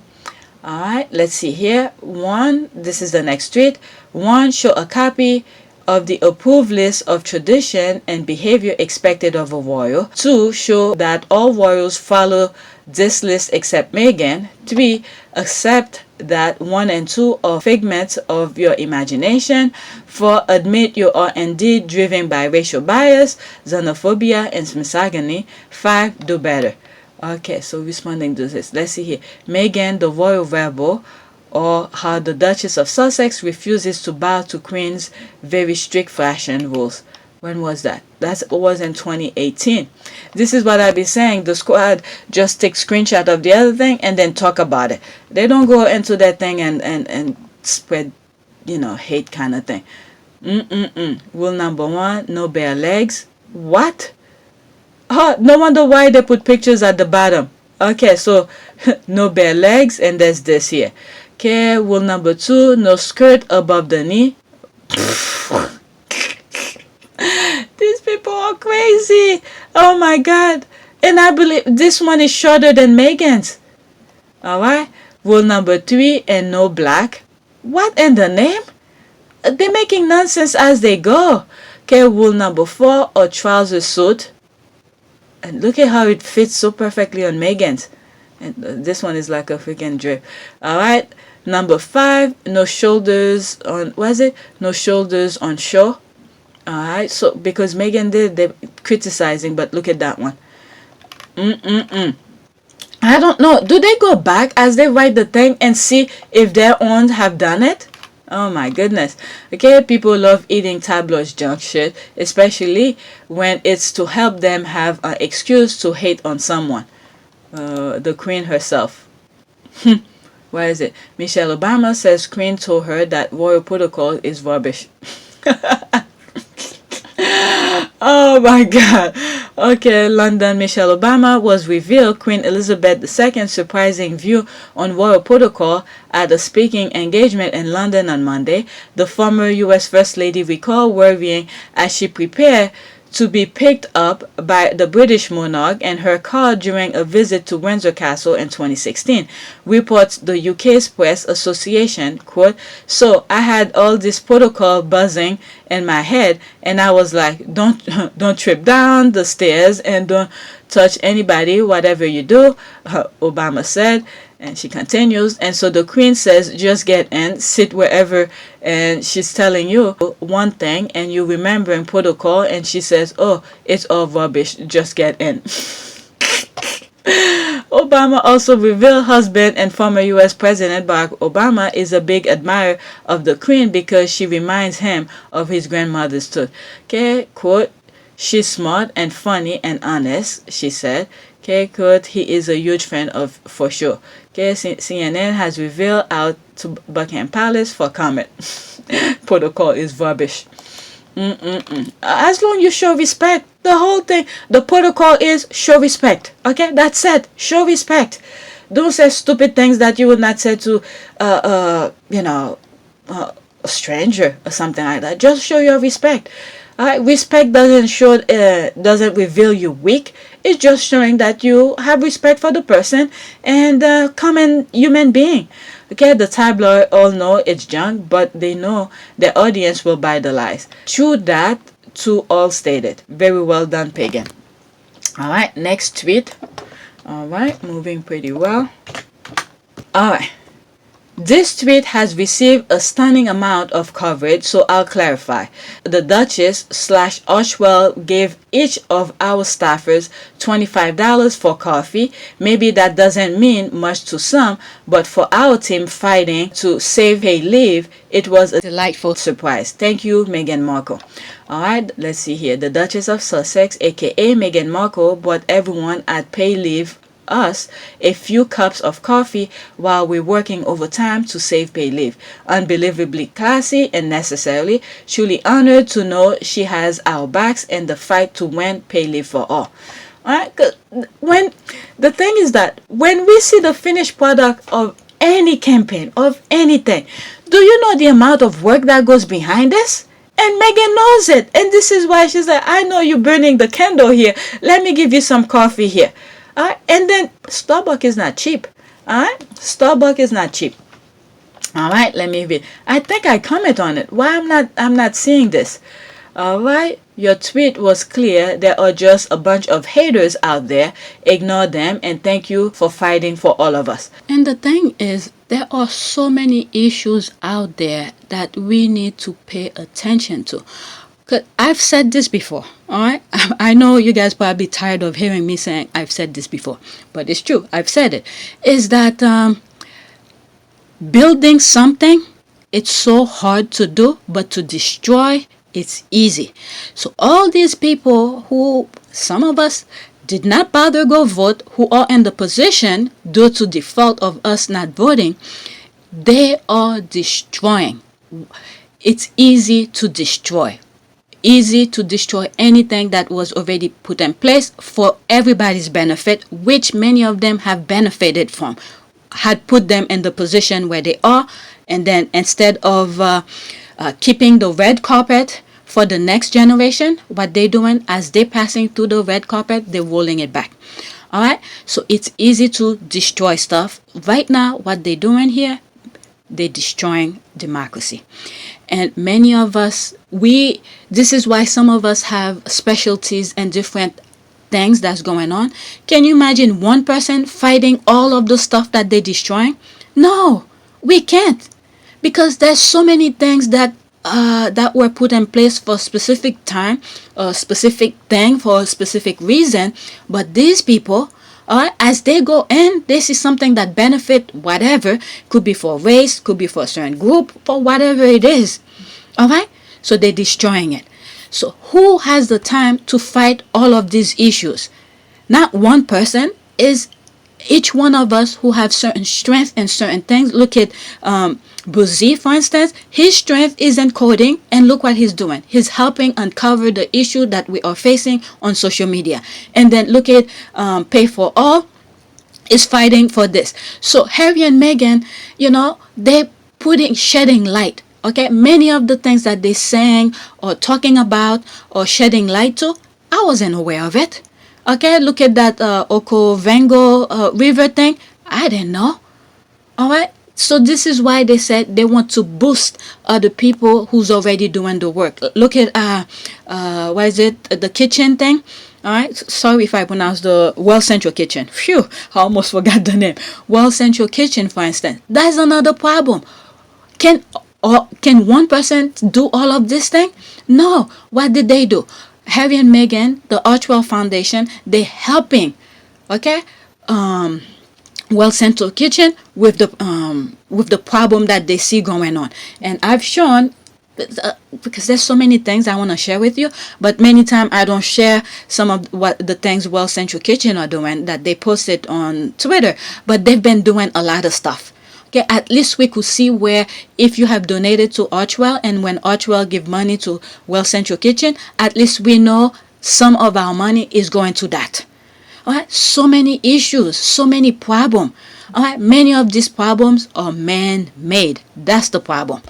All right, let's see here. 1, this is the next tweet. 1, show a copy of the approved list of tradition and behavior expected of a royal. 2, show that all royals follow this list except Meghan. 3, accept that 1 and 2 are figments of your imagination. 4, admit you are indeed driven by racial bias, xenophobia, and misogyny. 5, do better. Okay, so responding to this, let's see here. Meghan, the royal rebel, or how the Duchess of Sussex refuses to bow to Queen's very strict fashion rules. When was that? That was in 2018. This is what I've been saying. The squad just take screenshot of the other thing and then talk about it. They don't go into that thing and spread, hate kind of thing. Rule number 1, no bare legs. What? Oh, no wonder why they put pictures at the bottom. Okay, so no bare legs, and there's this here. Okay, rule number 2, no skirt above the knee. These people are crazy. Oh my God. And I believe this one is shorter than Meghan's. Alright, rule number 3, and no black. What in the name? They're making nonsense as they go. Okay, rule number 4, a trouser suit. And look at how it fits so perfectly on Meghan's. And this one is like a freaking drip. All right. Number 5, no shoulders on, no shoulders on show. All right. So because Meghan did, they're criticizing, but look at that one. I don't know. Do they go back as they write the thing and see if their own have done it? Oh my goodness. Okay, people love eating tabloid junk shit, especially when it's to help them have an excuse to hate on someone. The Queen herself. Where is it? Michelle Obama says Queen told her that royal protocol is rubbish. Oh my God. Okay, London. Michelle Obama was revealed Queen Elizabeth II's surprising view on royal protocol at a speaking engagement in London on Monday. The former U.S. First Lady recalled worrying as she prepared to be picked up by the British monarch and her car during a visit to Windsor Castle in 2016. Reports the UK's Press Association, quote, "So I had all this protocol buzzing in my head and I was like, don't trip down the stairs and don't touch anybody, whatever you do," Obama said. And she continues, and so the Queen says, just get in, sit wherever, and she's telling you one thing, and you remembering protocol, and she says, oh, it's all rubbish, just get in. Obama also revealed husband and former U.S. President Barack Obama is a big admirer of the Queen because she reminds him of his grandmother's tooth. Okay, quote, "She's smart and funny and honest," she said. Okay, quote, "He is a huge fan of, for sure." Okay, CNN has revealed out to Buckingham Palace for comment. Protocol is rubbish. As long as you show respect, the whole thing, the protocol is show respect. Okay, that's it. Show respect. Don't say stupid things that you would not say to, a stranger or something like that. Just show your respect. Respect doesn't reveal you weak. It's just showing that you have respect for the person and common human being. Okay, the tabloid all know it's junk, but they know their audience will buy the lies. True that, to all stated. Very well done, Pagan. All right, next tweet. All right, moving pretty well. All right. This tweet has received a stunning amount of coverage, so I'll clarify. The Duchess/Archwell gave each of our staffers $25 for coffee. Maybe that doesn't mean much to some, but for our team fighting to save paid leave, it was a delightful surprise. Thank you, Meghan Markle. Alright, let's see here. The Duchess of Sussex, aka Meghan Markle, bought everyone at pay leave us a few cups of coffee while we're working overtime to save pay leave. Unbelievably classy and necessarily. Truly honored to know she has our backs in the fight to win pay leave for all. Alright, when the thing is that when we see the finished product of any campaign, of anything, do you know the amount of work that goes behind this? And Meghan knows it, and this is why she's like, I know you're burning the candle here, let me give you some coffee here. Alright, and then Starbucks is not cheap. Alright, Starbucks is not cheap. Alright, let me read. I think I comment on it. Why I'm not seeing this? Alright, your tweet was clear. There are just a bunch of haters out there. Ignore them and thank you for fighting for all of us. And the thing is, there are so many issues out there that we need to pay attention to. Cause I've said this before, alright? I know you guys probably tired of hearing me saying I've said this before, but it's true. I've said it. Is that building something, it's so hard to do, but to destroy, it's easy. So all these people who, some of us, did not bother go vote, who are in the position due to default of us not voting, they are destroying. It's easy to destroy. Easy to destroy anything that was already put in place for everybody's benefit, which many of them have benefited from, had put them in the position where they are, and then instead of keeping the red carpet for the next generation, what they're doing as they're passing through the red carpet, they're rolling it back. Alright, so it's easy to destroy stuff. Right now, what they're doing here, they're destroying democracy. And many of us, this is why some of us have specialties and different things that's going on. Can you imagine one person fighting all of the stuff that they're destroying? No, we can't. Because there's so many things that were put in place for a specific time, a specific thing for a specific reason. But these people, as they go in, they see something that benefit whatever. Could be for race, could be for a certain group, for whatever it is. Alright? So they're destroying it. So who has the time to fight all of these issues? Not one person. Is each one of us who have certain strength in certain things. Look at Buzi, for instance. His strength is in coding, and look what he's doing. He's helping uncover the issue that we are facing on social media. And then look at Pay for All is fighting for this. So Harry and Meghan, they're shedding light. Okay, many of the things that they're saying or talking about or shedding light to, I wasn't aware of it. Okay, look at that Okavango River thing. I didn't know. Alright, so this is why they said they want to boost other people who's already doing the work. Look at, what is it, the kitchen thing. Alright, sorry if I pronounced the Well Central Kitchen. Phew, I almost forgot the name. Well Central Kitchen, for instance. That's another problem. Can one person do all of this thing? No. What did they do? Harry and Meghan, the Archwell Foundation, they're helping, okay, Well Central Kitchen with the problem that they see going on. And I've shown, because there's so many things I want to share with you, but many times I don't share some of what the things Well Central Kitchen are doing that they posted on Twitter, but they've been doing a lot of stuff. Okay, at least we could see where if you have donated to Archwell, and when Archwell give money to Well Central Kitchen, at least we know some of our money is going to that. Alright, so many issues, so many problems. Alright, many of these problems are man-made. That's the problem.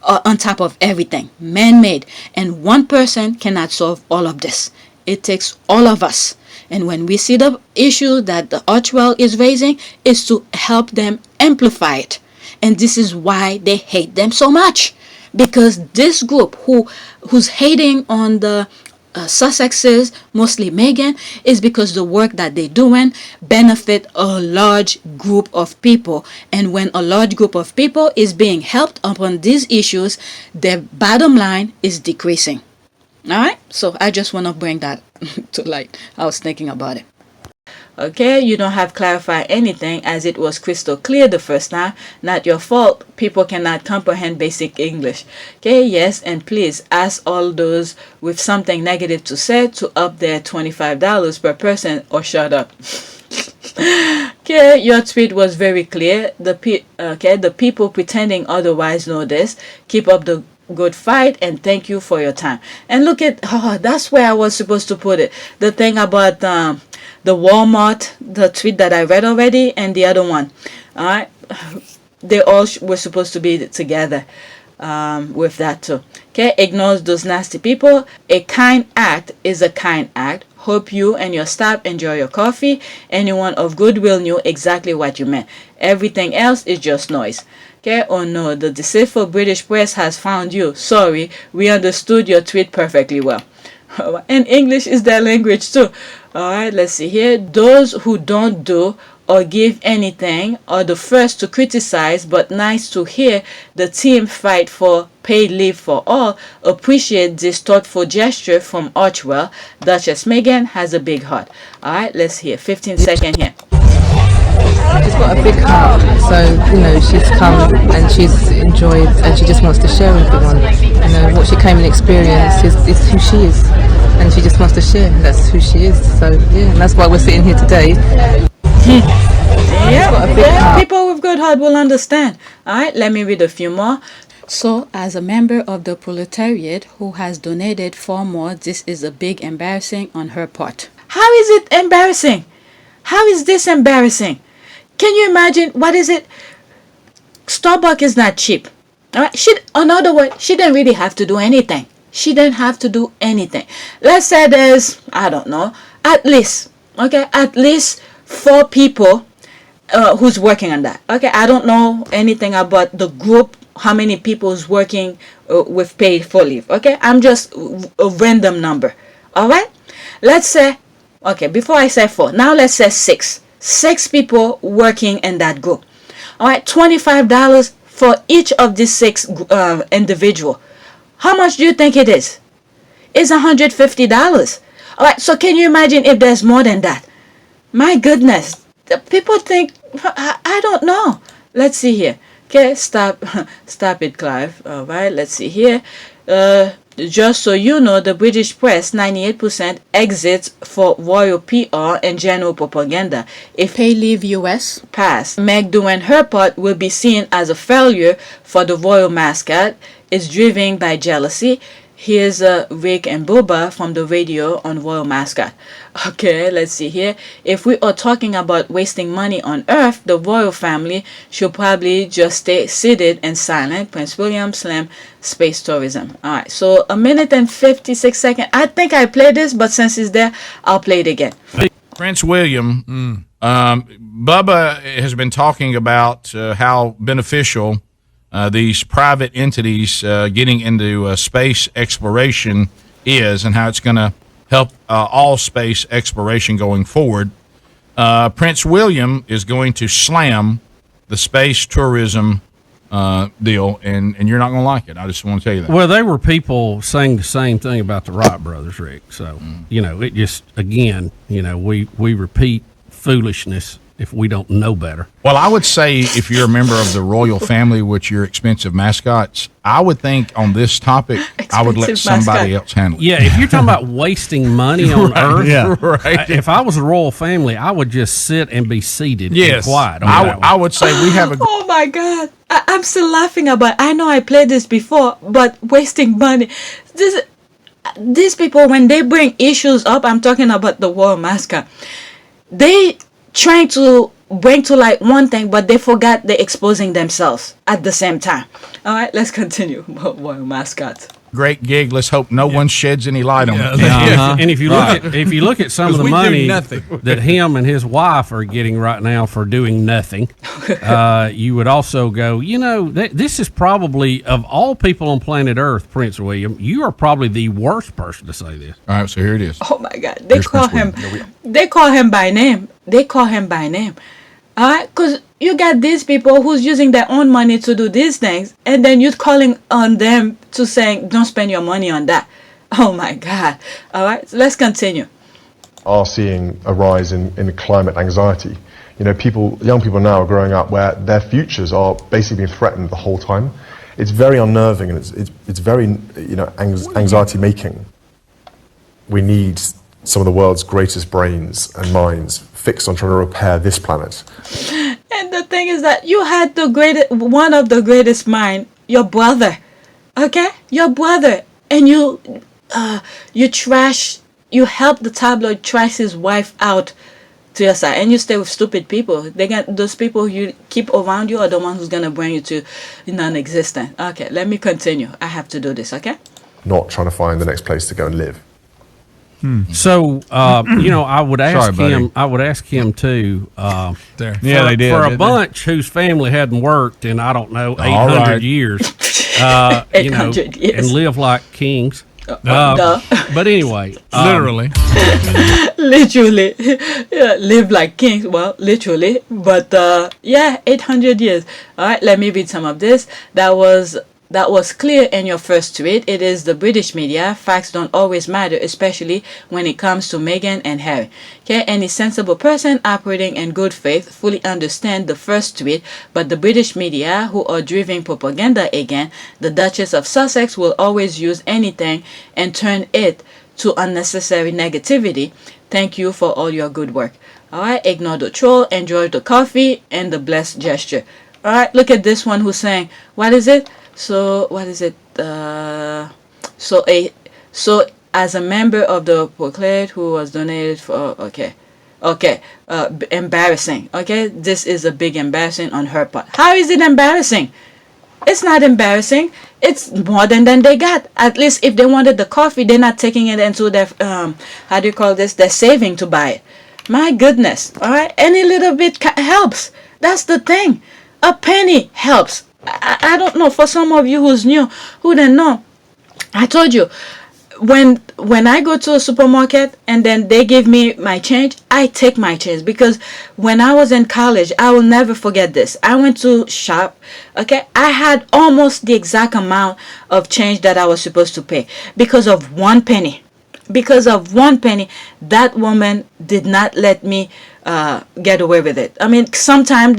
On top of everything, man-made. And one person cannot solve all of this. It takes all of us. And when we see the issue that the Archwell is raising, is to help them amplify it. And this is why they hate them so much. Because this group who's hating on the Sussexes, mostly Meghan, is because the work that they're doing benefit a large group of people. And when a large group of people is being helped upon these issues, their bottom line is decreasing. All right, so I just want to bring that to light. I was thinking about it. Okay, you don't have to clarify anything, as it was crystal clear the first time. Not your fault. People cannot comprehend basic English. Okay, yes, and please ask all those with something negative to say to up their $25 per person or shut up. Okay, your tweet was very clear. The people pretending otherwise know this. Keep up the good fight, and thank you for your time. And look at, that's where I was supposed to put it. The thing about the Walmart, the tweet that I read already, and the other one. All right, they all were supposed to be together with that too. Okay, ignores those nasty people. A kind act is a kind act. Hope you and your staff enjoy your coffee. Anyone of goodwill knew exactly what you meant. Everything else is just noise. Okay, oh no, the deceitful British press has found you. Sorry, we understood your tweet perfectly well. And English is their language too. Alright, let's see here. Those who don't do or give anything are the first to criticize, but nice to hear the team fight for paid leave for all. Appreciate this thoughtful gesture from Archwell. Duchess Meghan has a big heart. Alright, let's hear. 15 seconds here. She's got a big heart, so she's come and she's enjoyed, and she just wants to share with everyone. What she came and experienced is who she is, and she just wants to share. That's who she is. So yeah, and that's why we're sitting here today. Yeah, people with good heart will understand. All right, let me read a few more. So, as a member of the proletariat who has donated far more, this is a big embarrassing on her part. How is it embarrassing? How is this embarrassing? Can you imagine? What is it? Starbucks is not cheap. All right. In other words, she didn't really have to do anything. She didn't have to do anything. Let's say there's, I don't know, at least 4 people who's working on that. Okay, I don't know anything about the group, how many people is working with paid for leave. Okay, I'm just a random number. All right, let's say, okay, before I say 4, now let's say 6. 6 people working in that group. All right, $25 for each of these 6 individual. How much do you think it is? It's $150. All right, so can you imagine if there's more than that? My goodness, the people think, I don't know. Let's see here. Okay, stop it, Clive. All right, let's see here. Just so you know, the British press, 98% exits for royal PR and general propaganda. If Pay Leave US pass, Meg doing her part will be seen as a failure for the royal mascot. It's driven by jealousy. Here's Rick and Boba from the radio on royal mascot. Okay, let's see here. If we are talking about wasting money on Earth, the royal family should probably just stay seated and silent. Prince William slam space tourism. All right, so 1 minute and 56 seconds. I think I played this, but since it's there, I'll play it again. Prince William, Bubba has been talking about how beneficial these private entities getting into space exploration is, and how it's going to help all space exploration going forward. Prince William is going to slam the space tourism deal, and you're not going to like it. I just want to tell you that. Well, there were people saying the same thing about the Wright brothers, Rick. So, it just, again, we repeat foolishness if we don't know better. Well, I would say if you're a member of the royal family with your expensive mascots, I would think on this topic, I would let somebody else handle it. Yeah, if you're talking about wasting money on Earth, yeah, right. If I was a royal family, I would just sit and be seated and quiet. I would say we have a... Oh, my God. I'm still laughing about it. I know I played this before, but wasting money. These people, when they bring issues up, I'm talking about the royal mascot, they trying to bring to light one thing, but they forgot they're exposing themselves at the same time. All right, let's continue. Royal mascot. great gig. Let's hope no one sheds any light on it. And if you look at some of the money that him and his wife are getting right now for doing nothing, you would also go, this is probably, of all people on planet Earth, Prince William, you are probably the worst person to say this. All right, so here it is. Oh my God, they call him by name. They call him by name. All right, because you got these people who's using their own money to do these things, and then you're calling on them to saying, don't spend your money on that. Oh my God. All right, so let's continue. Are seeing a rise in climate anxiety. Young people now are growing up where their futures are basically being threatened the whole time. It's very unnerving, and it's very anxiety making. We need some of the world's greatest brains and minds fixed on trying to repair this planet. And the thing is that you had one of the greatest mind, your brother, okay? Your brother, and you help the tabloid trash his wife out to your side, and you stay with stupid people. Those people you keep around you are the ones who's gonna bring you to non-existent. Okay, let me continue. I have to do this, okay? Not trying to find the next place to go and live. So, I would ask him. I would ask him too. They did for a bunch whose family hadn't worked in 800 years. 800 years, and live like kings. But anyway, literally, live like kings. Well, literally, but 800 years. All right, let me read some of this. That was clear in your first tweet. It is the British media. Facts don't always matter, especially when it comes to Meghan and Harry. Okay, any sensible person operating in good faith fully understand the first tweet, but the British media, who are driving propaganda again, the Duchess of Sussex will always use anything and turn it to unnecessary negativity. Thank you for all your good work. All right, ignore the troll, enjoy the coffee, and the blessed gesture. All right, look at this one who's saying, what is it? So what is it? So as a member of the proclaimed who was donated for embarrassing. Okay, this is a big embarrassing on her part. How is it embarrassing? It's not embarrassing. It's more than they got. At least if they wanted the coffee, they're not taking it into their their saving to buy it. My goodness. All right, any little bit helps. That's the thing. A penny helps. I don't know, for some of you who's new, who didn't know, I told you, when I go to a supermarket and then they give me my change, I take my change, because when I was in college, I will never forget this. I went to shop, okay, I had almost the exact amount of change that I was supposed to pay because of 1 penny. Because of 1 penny, that woman did not let me get away with it. I mean, sometimes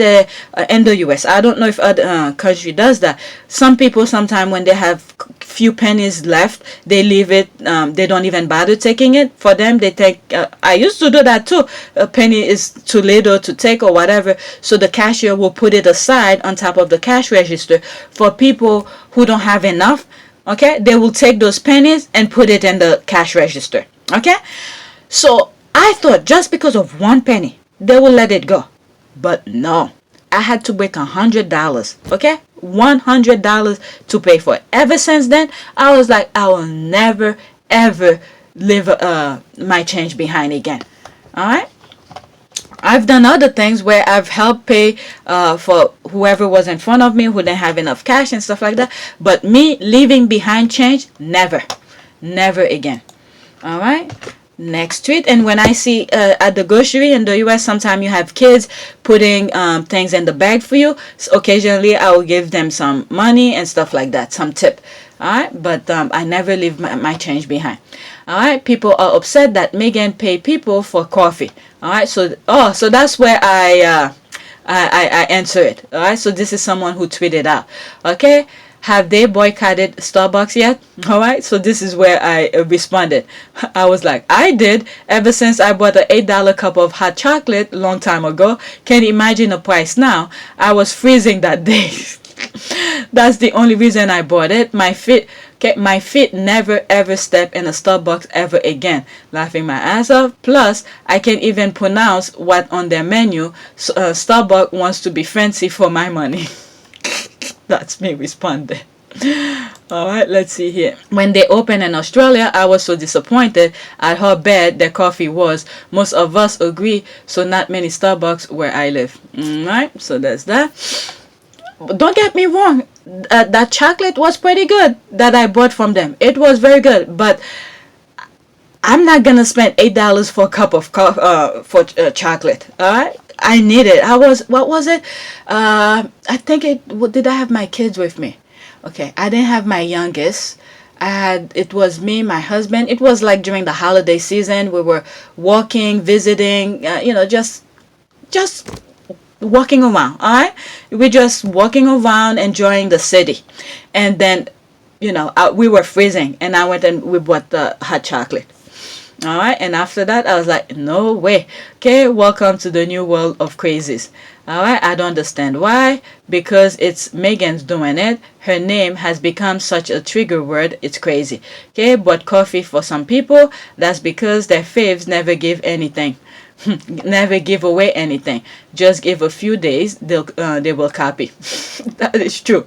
in the US, I don't know if other country does that. Some people, sometimes when they have few pennies left, they leave it. They don't even bother taking it. For them, they take. I used to do that too. A penny is too little to take or whatever, so the cashier will put it aside on top of the cash register. For people who don't have enough, okay, they will take those pennies and put it in the cash register. Okay, so I thought just because of 1 penny, they will let it go. But no, I had to break $100, okay? $100 to pay for it. Ever since then, I was like, I will never, ever leave my change behind again. All right? I've done other things where I've helped pay for whoever was in front of me who didn't have enough cash and stuff like that. But me leaving behind change, never. Never again. All right? Next tweet. And when I see at the grocery in the US, sometimes you have kids putting things in the bag for you. So occasionally I will give them some money and stuff like that, some tip. All right, but I never leave my change behind. All right, people are upset that Meghan paid people for coffee. All right, so that's where I answer it. All right, so this is someone who tweeted out. Okay. Have they boycotted Starbucks yet? All right, so this is where I responded. I was like, I did, ever since I bought an $8 cup of hot chocolate a long time ago. Can you imagine the price now? I was freezing that day. That's the only reason I bought it. My feet never ever step in a Starbucks ever again. Laughing my ass off. Plus, I can't even pronounce what on their menu. So, Starbucks wants to be fancy for my money. That's me responding. All right, let's see here. When they opened in Australia, I was so disappointed at how bad their coffee was. Most of us agree, so not many Starbucks where I live. All right, so that's that. But don't get me wrong, that chocolate was pretty good that I bought from them. It was very good, but I'm not gonna spend $8 for a cup of chocolate. All right, I need it. What was it? I think did I have my kids with me? Okay, I didn't have my youngest. It was me, my husband. It was like during the holiday season. We were walking, visiting, just walking around. All right, we're just walking around, enjoying the city, and then, we were freezing, and I went and we bought the hot chocolate. All right, and after that, I was like, no way. Okay, welcome to the new world of crazies. All right, I don't understand why. Because it's Meghan's doing it. Her name has become such a trigger word. It's crazy. Okay, but coffee for some people, that's because their faves never give anything. Never give away anything. Just give a few days, they will copy. That is true.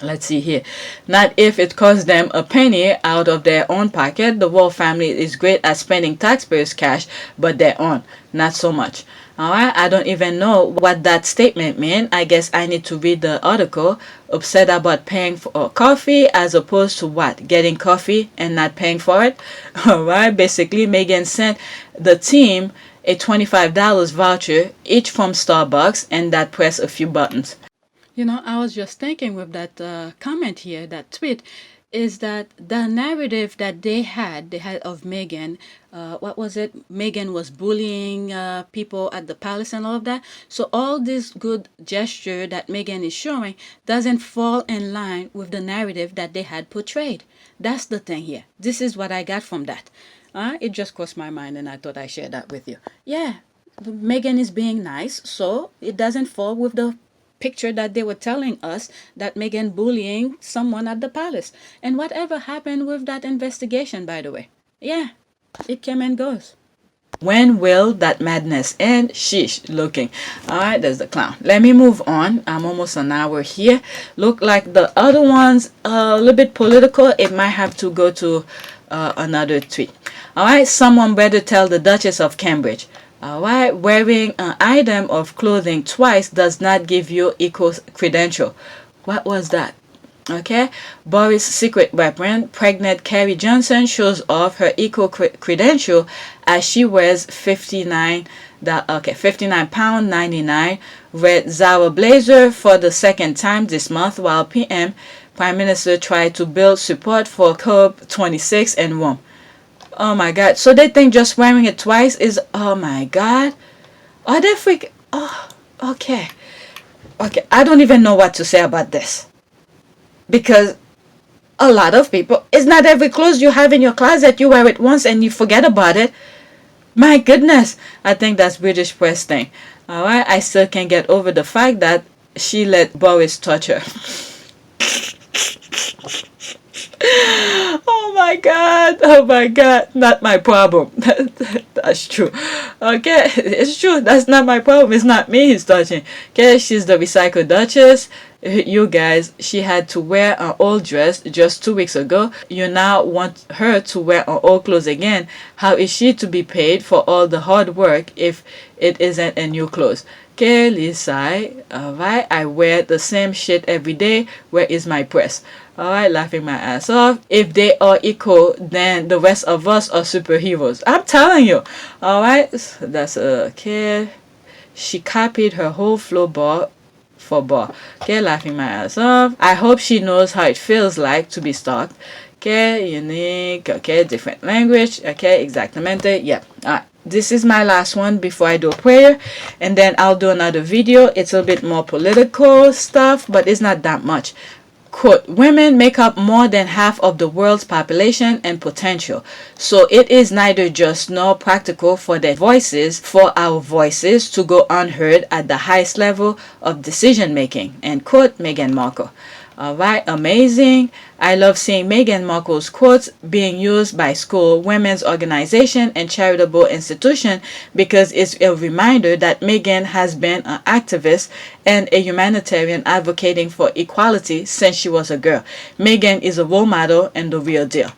Let's see here. Not if it costs them a penny out of their own pocket. The Wall family is great at spending taxpayers' cash, but their own, not so much. Alright, I don't even know what that statement means. I guess I need to read the article. Upset about paying for coffee as opposed to what? Getting coffee and not paying for it? Alright, basically Meghan sent the team a $25 voucher, each from Starbucks, and that pressed a few buttons. I was just thinking with that comment here, that tweet, is that the narrative that they had of Meghan, what was it? Meghan was bullying people at the palace and all of that. So all this good gesture that Meghan is showing doesn't fall in line with the narrative that they had portrayed. That's the thing here. This is what I got from that. It just crossed my mind and I thought I'd share that with you. Yeah, Meghan is being nice, so it doesn't fall with the picture that they were telling us that Meghan bullying someone at the palace. And whatever happened with that investigation, by the way? Yeah, it came and goes. When will that madness end? Sheesh, looking. All right, there's the clown. Let me move on. I'm almost an hour here. Look like the other ones a little bit political. It might have to go to another tweet. All right, someone better tell the Duchess of Cambridge. Alright, wearing an item of clothing twice does not give you equal credential. What was that? Okay, Boris' secret weapon, pregnant Carrie Johnson shows off her equal credential as she wears £59.99 red Zara blazer for the second time this month, while Prime Minister tried to build support for COP26 in Rome. Oh my God. So they think just wearing it twice is, oh my God. Are they freaking, oh, okay. Okay, I don't even know what to say about this. Because a lot of people, it's not every clothes you have in your closet, you wear it once and you forget about it. My goodness. I think that's British press thing. Alright, I still can't get over the fact that she let Boris touch her. Oh my God, not my problem. That's true. Okay, it's true, that's not my problem. It's not me he's touching. Okay, she's the recycled Duchess. You guys, she had to wear an old dress just 2 weeks ago. You now want her to wear an old clothes again. How is she to be paid for all the hard work if it isn't a new clothes? Okay, Lisa, alright, I wear the same shit every day. Where is my press? Alright, laughing my ass off. If they are equal, then the rest of us are superheroes. I'm telling you. Alright, that's okay. She copied her whole flow bar for bar. Okay, laughing my ass off. I hope she knows how it feels like to be stalked. Okay, unique. Okay, different language. Okay, exactamente. Yep. Alright. This is my last one before I do a prayer, and then I'll do another video. It's a bit more political stuff, but it's not that much. Quote, women make up more than half of the world's population and potential, so it is neither just nor practical for our voices to go unheard at the highest level of decision making. End quote, Meghan Markle. All right, amazing. I love seeing Meghan Markle's quotes being used by school, women's organization, and charitable institution because it's a reminder that Meghan has been an activist and a humanitarian advocating for equality since she was a girl. Meghan is a role model and the real deal.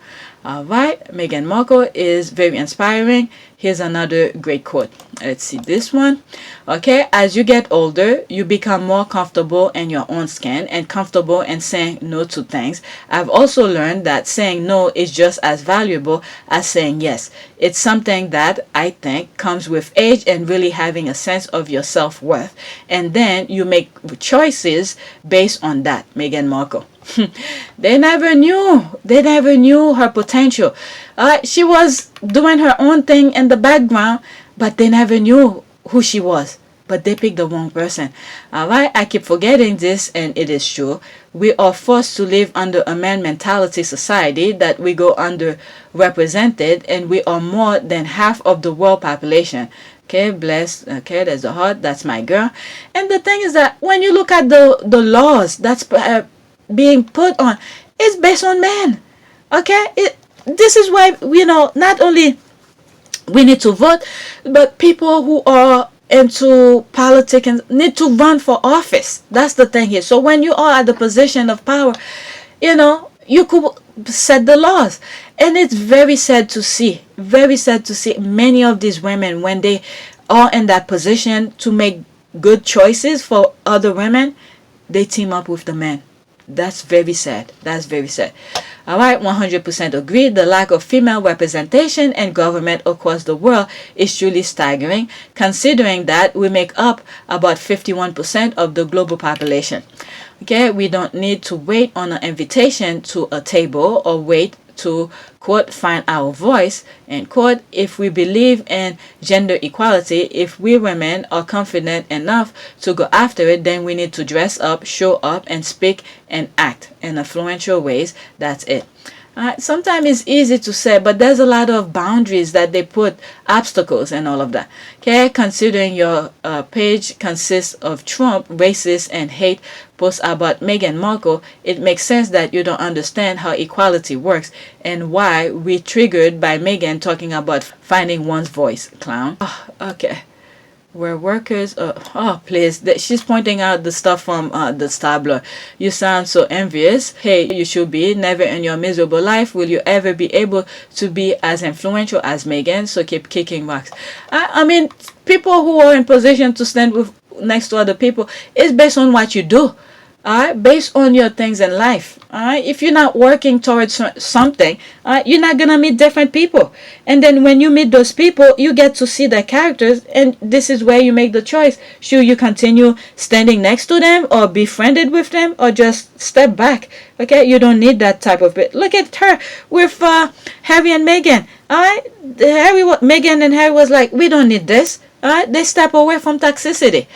All right, Meghan Markle is very inspiring. Here's another great quote. Let's see this one. Okay, as you get older, you become more comfortable in your own skin and comfortable in saying no to things. I've also learned that saying no is just as valuable as saying yes. It's something that I think comes with age and really having a sense of your self-worth. And then you make choices based on that. Meghan Markle. They never knew her potential. She was doing her own thing in the background, but they never knew who she was. But they picked the wrong person. Alright, I keep forgetting this, and it is true. We are forced to live under a man mentality society that we go underrepresented, and we are more than half of the world population. Okay, bless. Okay, there's a heart. That's my girl. And the thing is that when you look at the laws that's being put on, it's based on men. Okay, this is why, not only we need to vote, but people who are into politics need to run for office. That's the thing here. So when you are at the position of power, you could set the laws. And it's very sad to see many of these women, when they are in that position to make good choices for other women, they team up with the men. That's very sad. All right, 100% agree. The lack of female representation in government across the world is truly staggering, considering that we make up about 51% of the global population. Okay, we don't need to wait on an invitation to a table or wait to, quote, find our voice, end quote. If we believe in gender equality, if we women are confident enough to go after it, then we need to dress up, show up, and speak and act in influential ways. That's it. Sometimes it's easy to say, but there's a lot of boundaries that they put, obstacles and all of that. Okay, considering your page consists of Trump, racist, and hate posts about Meghan Markle, it makes sense that you don't understand how equality works and why we triggered by Meghan talking about finding one's voice. Clown. Oh, okay. Where workers please, she's pointing out the stuff from the Stabler. You sound so envious. Hey, you should be. Never in your miserable life will you ever be able to be as influential as Meghan, so keep kicking rocks. I mean, people who are in position to stand next to other people is based on what you do. Alright, based on your things in life. Alright, if you're not working towards something, you're not gonna meet different people. And then when you meet those people, you get to see their characters, and this is where you make the choice. Should you continue standing next to them, or be friended with them, or just step back? Okay, you don't need that type of bit. Look at her with Harry and Meghan. Alright, Meghan and Harry was like, we don't need this. Alright, they step away from toxicity.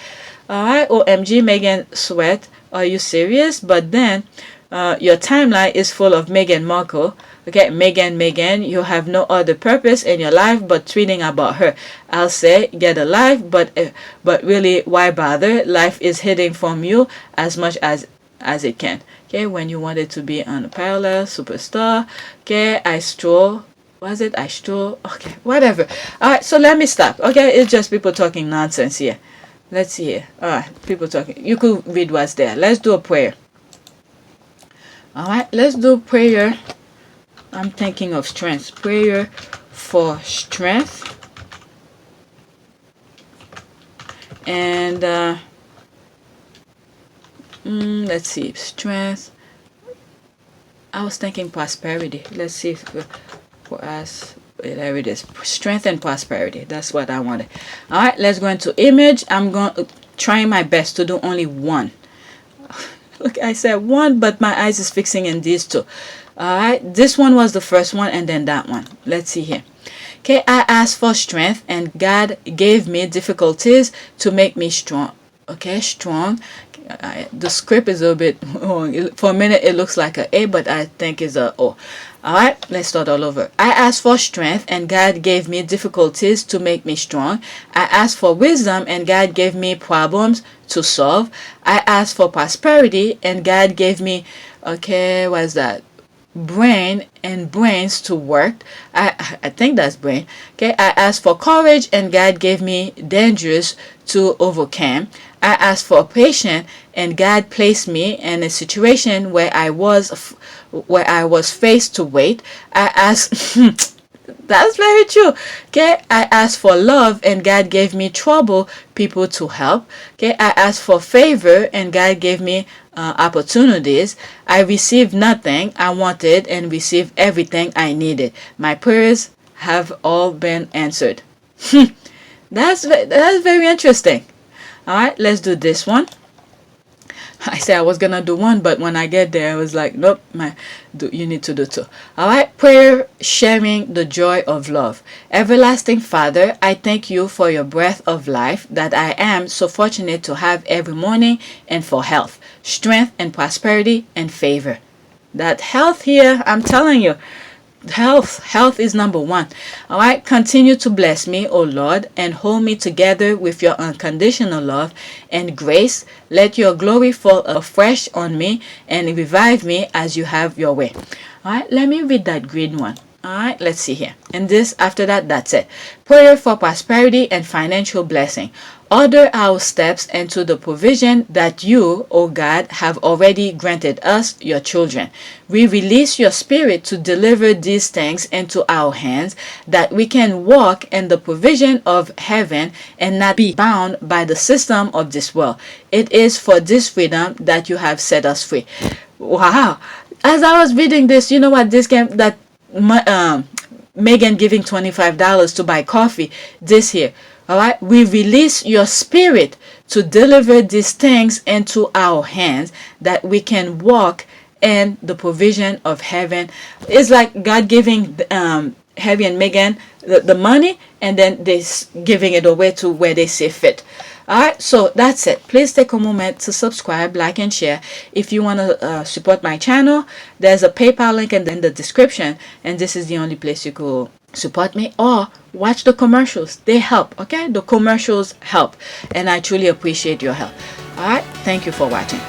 Alright, OMG, Meghan sweat. Are you serious? But then your timeline is full of Meghan Markle. Okay, Meghan, you have no other purpose in your life but tweeting about her. I'll say, get a life, but really, why bother? Life is hidden from you as much as it can. Okay, when you wanted to be on a parallel superstar. Okay, I stroll. Okay, whatever. Alright, so let me stop. Okay, it's just people talking nonsense here. Let's see here. Alright, people talking. You could read what's there. Let's do a prayer. Alright, let's do prayer. I'm thinking of strength. Prayer for strength. And let's see. Strength. I was thinking prosperity. Let's see if for us. There it is. Strength and prosperity. That's what I wanted. Alright, let's go into image. I'm going to try my best to do only one. Look, I said one, but my eyes is fixing in these two. Alright, this one was the first one, and then that one. Let's see here. Okay, I asked for strength, and God gave me difficulties to make me strong. Okay, strong. The script is a little bit wrong. For a minute it looks like a A, but I think it's a O. Alright, let's start all over. I asked for strength and God gave me difficulties to make me strong. I asked for wisdom and God gave me problems to solve. I asked for prosperity and God gave me, okay, what's that? Brain and brains to work. I think that's brain. Okay, I asked for courage and God gave me dangers to overcome. I asked for patience and God placed me in a situation where I was faced to wait. I asked that's very true. Okay, I asked for love and God gave me trouble people to help. Okay, I asked for favor and God gave me opportunities. I received nothing I wanted and received everything I needed. My prayers have all been answered. That's very interesting. All right, let's do this one. I said I was gonna do one, but when I get there, I was like, nope, you need to do two. All right, prayer, sharing the joy of love. Everlasting Father, I thank you for your breath of life that I am so fortunate to have every morning, and for health, strength, and prosperity and favor. That health here, I'm telling you, health is number one. All right, continue to bless me, O Lord, and hold me together with your unconditional love and grace. Let your glory fall afresh on me and revive me as you have your way. All right, let me read that green one. All right, let's see here. And this, after that, that's it. Prayer for prosperity and financial blessing. Order our steps into the provision that you, O God, have already granted us, your children. We release your spirit to deliver these things into our hands, that we can walk in the provision of heaven and not be bound by the system of this world. It is for this freedom that you have set us free. Wow. As I was reading this, you know what this came, that Meghan giving $25 to buy coffee this here. All right, we release your spirit to deliver these things into our hands, that we can walk in the provision of heaven. It's like God giving Harry and Meghan the money, and then they giving it away to where they see fit. All right, so that's it. Please take a moment to subscribe, like, and share. If you want to support my channel, there's a PayPal link in the description, and this is the only place you could support me, or watch the commercials. They help. Okay, the commercials help, and I truly appreciate your help. All right, thank you for watching.